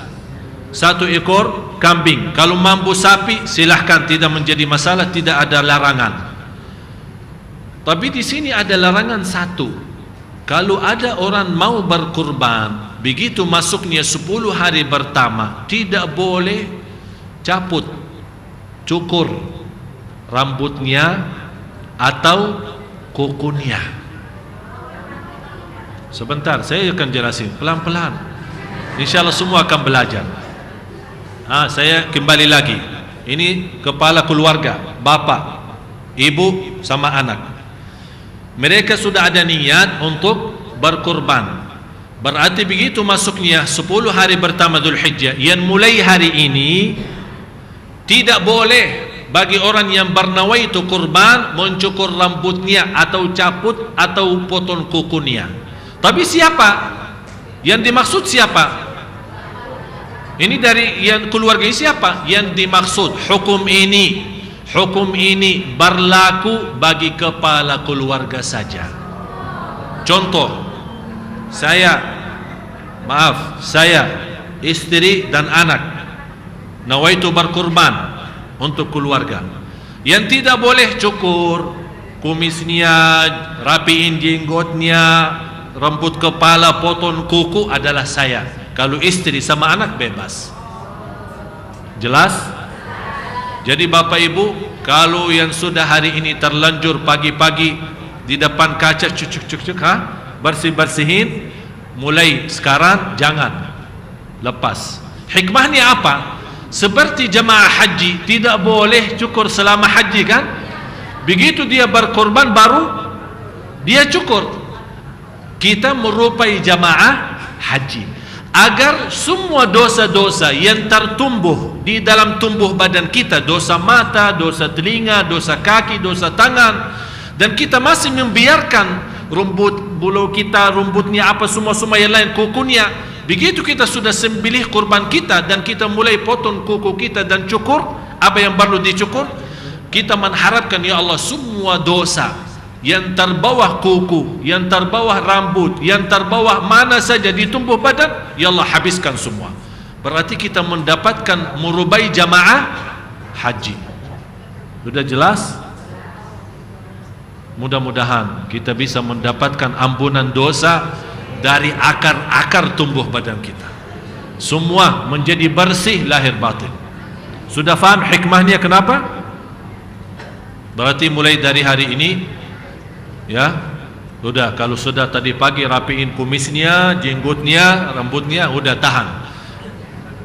1 ekor kambing. Kalau mampu sapi silahkan, tidak menjadi masalah, tidak ada larangan. Tapi di sini ada larangan satu. Kalau ada orang mau berkurban, begitu masuknya 10 hari pertama, tidak boleh caput, cukur rambutnya atau kukunya. Sebentar, saya akan jelasin pelan-pelan. InsyaAllah semua akan belajar. Saya kembali lagi. Ini kepala keluarga, bapa, ibu sama anak. Mereka sudah ada niat untuk berkurban. Berarti begitu masuknya 10 hari pertama Dzulhijjah, yang mulai hari ini tidak boleh bagi orang yang bernawaitu kurban mencukur rambutnya atau caput atau potong kukunya. Tapi siapa yang dimaksud? Siapa? Ini dari yang keluarga ini siapa yang dimaksud? Hukum ini berlaku bagi kepala keluarga saja. Contoh, saya, istri dan anak nawaitu berkurban untuk keluarga. Yang tidak boleh cukur kumisnya, rapiin jenggotnya, rambut kepala, potong kuku adalah saya. Kalau istri sama anak bebas. Jelas? Jadi bapak ibu, kalau yang sudah hari ini terlanjur pagi-pagi di depan kaca cuk, bersih-bersihin, mulai sekarang jangan lepas. Hikmahnya apa? Seperti jemaah haji tidak boleh cukur selama haji kan? Begitu dia berkorban baru dia cukur. Kita merupai jemaah haji agar semua dosa-dosa yang tertumbuh di dalam tumbuh badan kita, dosa mata, dosa telinga, dosa kaki, dosa tangan, dan kita masih membiarkan rumput bulu kita, rumputnya apa semua yang lain, kukunya. Begitu kita sudah sembelih kurban kita dan kita mulai potong kuku kita dan cukur apa yang perlu dicukur, kita mengharapkan ya Allah semua dosa yang terbawah kuku, yang terbawah rambut, yang terbawah mana saja di tubuh badan, ya Allah habiskan semua. Berarti kita mendapatkan merubai jamaah haji. Sudah jelas? Mudah-mudahan kita bisa mendapatkan ampunan dosa dari akar-akar tumbuh badan kita. Semua menjadi bersih lahir batin. Sudah faham hikmahnya kenapa? Berarti mulai dari hari ini, ya, sudah, kalau sudah tadi pagi rapiin kumisnya, jenggotnya, rambutnya, udah tahan.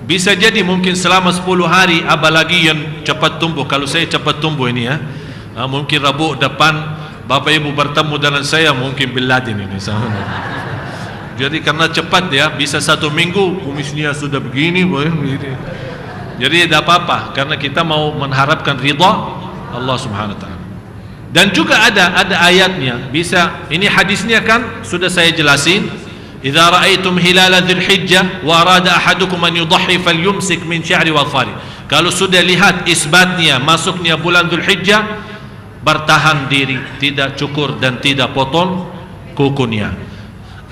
Bisa jadi mungkin selama 10 hari, apalagi yang cepat tumbuh. Kalau saya cepat tumbuh ini ya, mungkin Rabu depan Bapak Ibu bertemu dengan saya, mungkin Bin Laden ini. Jadi karena cepat ya, bisa 1 minggu kumisnya sudah begini. Jadi tidak apa-apa, karena kita mau mengharapkan ridha Allah Subhanahu wa ta'ala. Dan juga ada ayatnya, bisa, ini hadisnya kan sudah saya jelasin. Idza ra'aitum hilala dzulhijjah wa arada ahadukum an yudhhi falyumsik min sya'ri wal fari. Kalau sudah lihat isbatnya masuknya bulan Dzulhijjah, bertahan diri, tidak cukur dan tidak potong kukunya.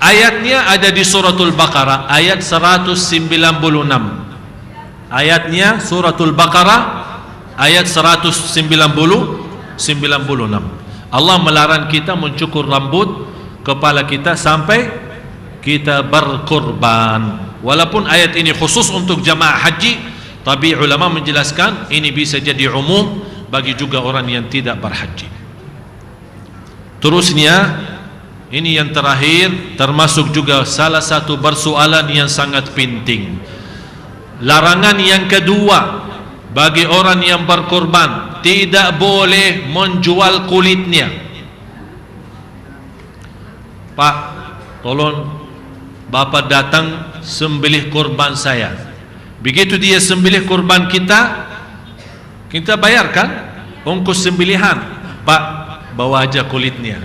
Ayatnya ada di suratul Baqarah ayat 196. Ayatnya suratul Baqarah ayat 196. Allah melarang kita mencukur rambut kepala kita sampai kita berkurban. Walaupun ayat ini khusus untuk jamaah haji, tapi ulama menjelaskan ini bisa jadi umum bagi juga orang yang tidak berhaji. Terusnya, ini yang terakhir, termasuk juga salah satu persoalan yang sangat penting. Larangan yang kedua bagi orang yang berkorban, tidak boleh menjual kulitnya. Pak, tolong Bapak datang sembelih kurban saya. Begitu dia sembelih kurban kita bayarkan ongkos sembelihan. Pak, bawa aja kulitnya,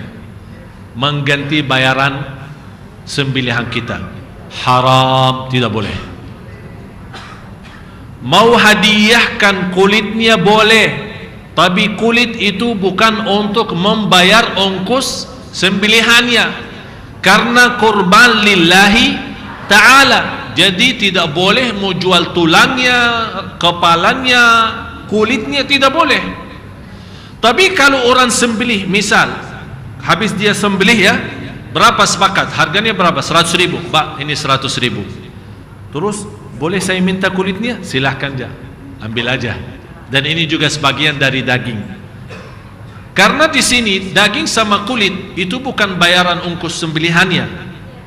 mengganti bayaran sembelihan kita. haram, tidak boleh. Mau hadiahkan kulitnya boleh, tapi kulit itu bukan untuk membayar ongkos sembelihannya, karena kurban lillahi ta'ala. Jadi tidak boleh mau jual tulangnya, kepalanya, kulitnya, tidak boleh. Tapi kalau orang sembelih, misal habis dia sembelih ya, berapa sepakat? Harganya berapa? 100.000. Pak, ini 100.000. Terus boleh saya minta kulitnya? Silahkan aja, ambil aja. Dan ini juga sebagian dari daging. Karena di sini daging sama kulit itu bukan bayaran ongkos sembelihannya,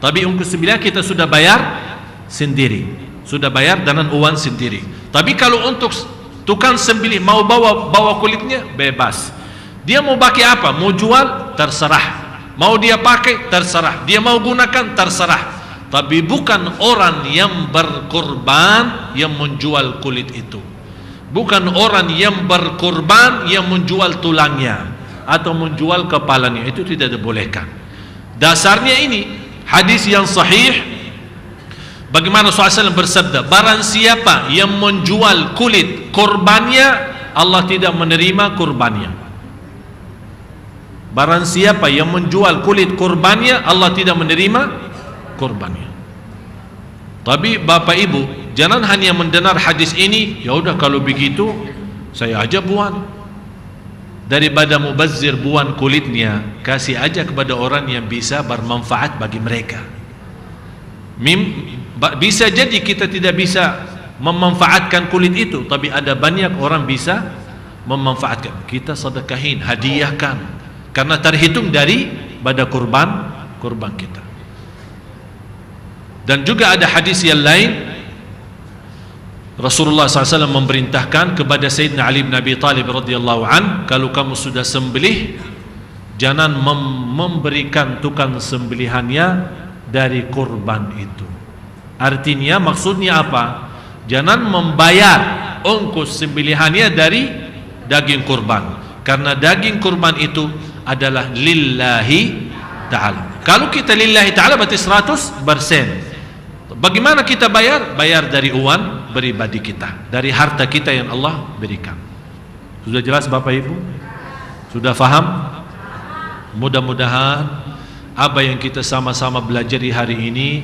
tapi ongkos sembelihan kita sudah bayar sendiri, sudah bayar dengan uang sendiri. Tapi kalau untuk tukang sembelih mau bawa kulitnya, bebas. Dia mau pakai apa? Mau jual, terserah. Mau dia pakai, terserah. Dia mau gunakan, terserah. Tapi bukan orang yang berkorban yang menjual kulit itu. Bukan orang yang berkorban yang menjual tulangnya atau menjual kepalanya. Itu tidak dibolehkan. Dasarnya ini hadis yang sahih. Bagaimana Rasulullah SAW bersabda, barang siapa yang menjual kulit korbannya, Allah tidak menerima kurbannya. Barang siapa yang menjual kulit kurbannya, Allah tidak menerima kurbannya. Tapi Bapak Ibu, jangan hanya mendengar hadis ini, ya udah kalau begitu saya aja buang. Daripada mubazir buang kulitnya, kasih aja kepada orang yang bisa bermanfaat bagi mereka. Bisa jadi kita tidak bisa memanfaatkan kulit itu, tapi ada banyak orang bisa memanfaatkan. Kita sedekahin, hadiahkan, karena terhitung dari pada kurban kita. Dan juga ada hadis yang lain, Rasulullah SAW memerintahkan kepada Sayyidina Ali bin Abi Talib radhiyallahu an, kalau kamu sudah sembelih, jangan memberikan tukang sembelihannya dari kurban itu. Artinya, maksudnya apa? Jangan membayar ongkos sembelihannya dari daging kurban, karena daging kurban itu adalah lillahi ta'ala. Kalau kita lillahi ta'ala berarti 100%. Bagaimana kita bayar? Bayar dari uang pribadi kita, dari harta kita yang Allah berikan. Sudah jelas Bapak Ibu? Sudah faham? Mudah-mudahan apa yang kita sama-sama belajar di hari ini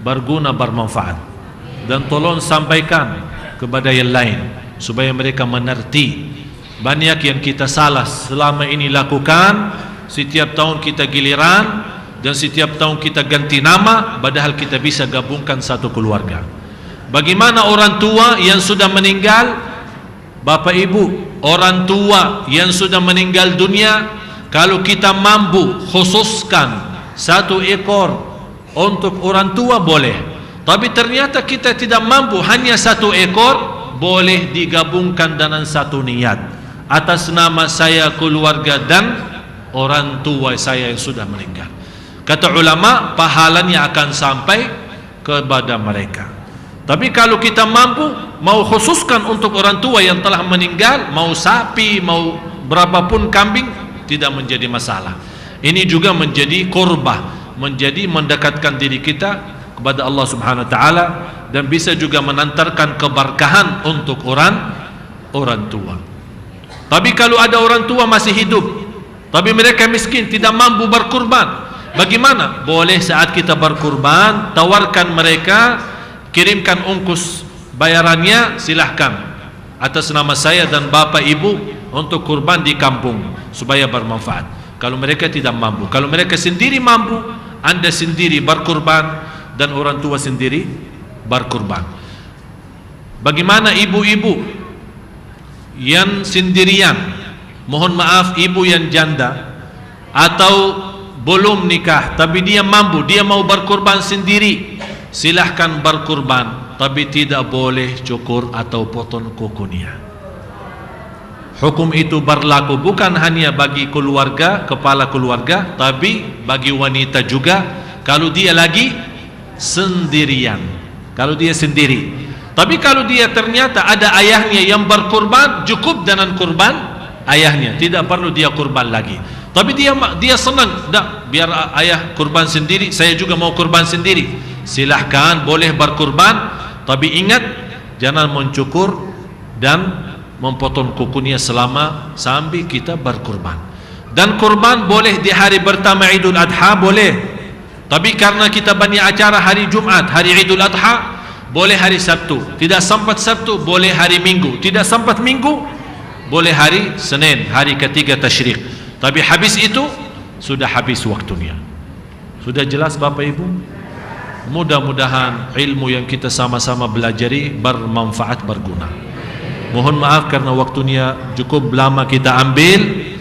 berguna, bermanfaat. Dan tolong sampaikan kepada yang lain supaya mereka mengerti. Banyak yang kita salah selama ini lakukan. Setiap tahun kita giliran, dan setiap tahun kita ganti nama, padahal kita bisa gabungkan satu keluarga. Bagaimana orang tua yang sudah meninggal? Bapak Ibu, orang tua yang sudah meninggal dunia, kalau kita mampu khususkan 1 ekor untuk orang tua boleh. Tapi ternyata kita tidak mampu hanya 1 ekor, boleh digabungkan dengan 1 niat atas nama saya, keluarga, dan orang tua saya yang sudah meninggal. Kata ulama, pahalanya akan sampai kepada mereka. Tapi kalau kita mampu mau khususkan untuk orang tua yang telah meninggal, mau sapi, mau berapapun kambing, tidak menjadi masalah. Ini juga menjadi qurbah, menjadi mendekatkan diri kita kepada Allah Subhanahu wa taala, dan bisa juga menantarkan keberkahan untuk orang tua. Tapi kalau ada orang tua masih hidup, tapi mereka miskin, tidak mampu berkurban, bagaimana? Boleh saat kita berkurban, tawarkan mereka, kirimkan ongkos bayarannya, silahkan atas nama saya dan Bapak Ibu untuk kurban di kampung supaya bermanfaat. Kalau mereka tidak mampu, kalau mereka sendiri mampu, Anda sendiri berkurban dan orang tua sendiri berkurban. Bagaimana ibu-ibu yang sendirian, mohon maaf, ibu yang janda atau belum nikah tapi dia mampu, dia mau berkurban sendiri, silahkan berkurban, tapi tidak boleh cukur atau potong kukunya. Hukum itu berlaku bukan hanya bagi keluarga, kepala keluarga, tapi bagi wanita juga kalau dia lagi sendirian, kalau dia sendiri. Tapi kalau dia ternyata ada ayahnya yang berkurban, cukup dengan kurban ayahnya, tidak perlu dia kurban lagi. Tapi dia senang, dah biar ayah kurban sendiri, saya juga mau kurban sendiri. silahkan boleh berkurban, tapi ingat jangan mencukur dan memotong kukunya selama sambil kita berkurban. Dan kurban boleh di hari pertama Idul Adha, boleh. Tapi karena kita banyak acara hari Jumat, hari Idul Adha, boleh hari Sabtu. Tidak sempat Sabtu, boleh hari Minggu. Tidak sempat Minggu, boleh hari Senin, hari ketiga Tasyrik. Tapi habis itu sudah habis waktunya. Sudah jelas Bapak Ibu? Mudah-mudahan ilmu yang kita sama-sama belajari bermanfaat, berguna. Mohon maaf karena waktunya cukup lama kita ambil,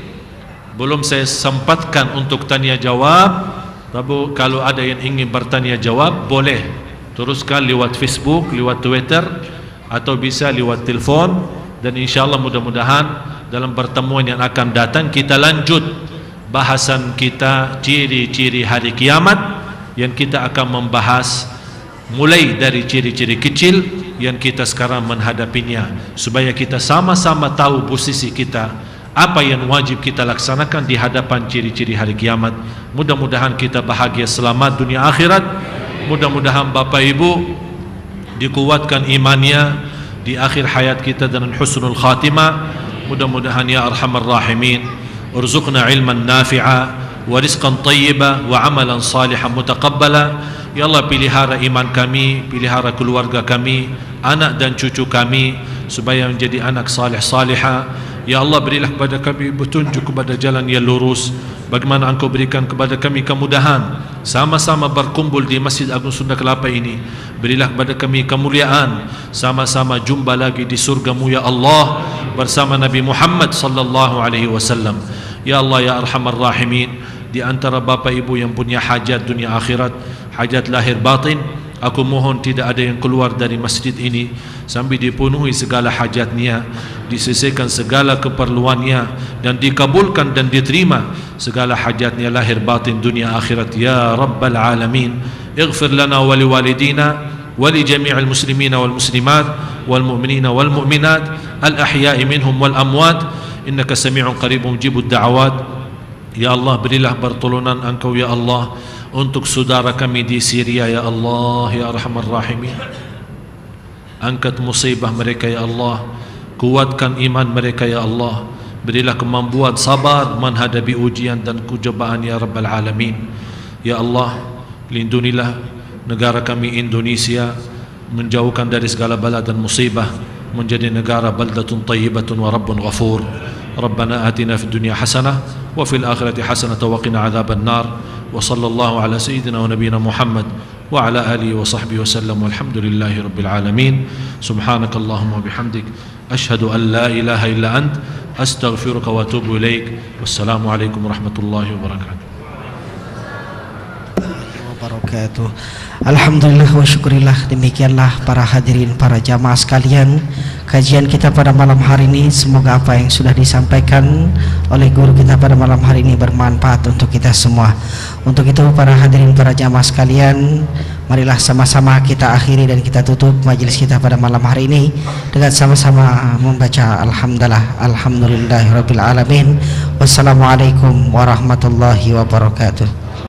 belum saya sempatkan untuk tanya jawab. Tapi kalau ada yang ingin bertanya jawab, boleh teruskan lewat Facebook, lewat Twitter, atau bisa lewat telefon. Dan insyaAllah mudah-mudahan dalam pertemuan yang akan datang kita lanjut bahasan kita ciri-ciri hari kiamat, yang kita akan membahas mulai dari ciri-ciri kecil yang kita sekarang menghadapinya, supaya kita sama-sama tahu posisi kita, apa yang wajib kita laksanakan di hadapan ciri-ciri hari kiamat. Mudah-mudahan kita bahagia selamat dunia akhirat. Mudah-mudahan Bapak Ibu dikuatkan imannya di akhir hayat kita dengan husnul khatimah. Mudah-mudahan ya arhamar rahimin, urzuqna ilman nafi'a wa rizqan tayyiba wa amalan salihan mutaqabbala. Ya Allah, pelihara iman kami, pelihara keluarga kami, anak dan cucu kami, supaya menjadi anak salih salihah. Ya Allah, berilah kepada kami petunjuk kepada jalan yang lurus. Bagaimana Engkau berikan kepada kami kemudahan sama-sama berkumpul di Masjid Agung Sunda Kelapa ini. Berilah kepada kami kemuliaan, sama-sama jumpa lagi di surga-Mu ya Allah bersama Nabi Muhammad sallallahu alaihi wasallam. Ya Allah ya arhamar rahimin, di antara Bapak Ibu yang punya hajat dunia akhirat, hajat lahir batin, aku mohon tidak ada yang keluar dari masjid ini sambil dipenuhi segala hajatnya, diselesaikan segala keperluannya, dan dikabulkan dan diterima segala hajatnya lahir batin dunia akhirat ya Rabbal Alamin. Ighfir lana wa liwalidina wa li jami'il muslimina wal muslimat wal mu'minina wal mu'minat al ahya'i minhum wal amwat innaka sami'un qaribun mujibud da'awat. Ya Allah, berilah pertolongan Engkau ya Allah untuk saudara kami di Syria ya Allah ya arhamar rahimin. Angkat musibah mereka ya Allah, kuatkan iman mereka ya Allah. Berilah kemampuan sabar menghadapi ujian dan cobaan ya Rabbal Alamin. Ya Allah, lindungilah negara kami Indonesia, menjauhkan dari segala bala dan musibah, menjadi negara baldatun tayyibatun wa rabbun ghafur. Rabbana atina fid dunya hasanah wa fil akhirati hasanah wa qina adzaban nar. Wa sallallahu ala sayyidina wa nabiyyina Muhammad wa ala alihi wa sahbihi wa sallam, walhamdulillahi rabbil alamin. Subhanakallahumma bihamdik ashhadu an la ilaha illa ant astaghfiruka wa atubu ilaik. Wassalamu alaikum warahmatullahi wabarakatuh. Alhamdulillah wa syukurillah. Demikianlah para hadirin, para jamaah sekalian, kajian kita pada malam hari ini. Semoga apa yang sudah disampaikan oleh guru kita pada malam hari ini bermanfaat untuk kita semua. Untuk itu para hadirin, para jamaah sekalian, marilah sama-sama kita akhiri dan kita tutup majelis kita pada malam hari ini dengan sama-sama membaca alhamdulillahirabbil alamin. Wassalamualaikum warahmatullahi wabarakatuh.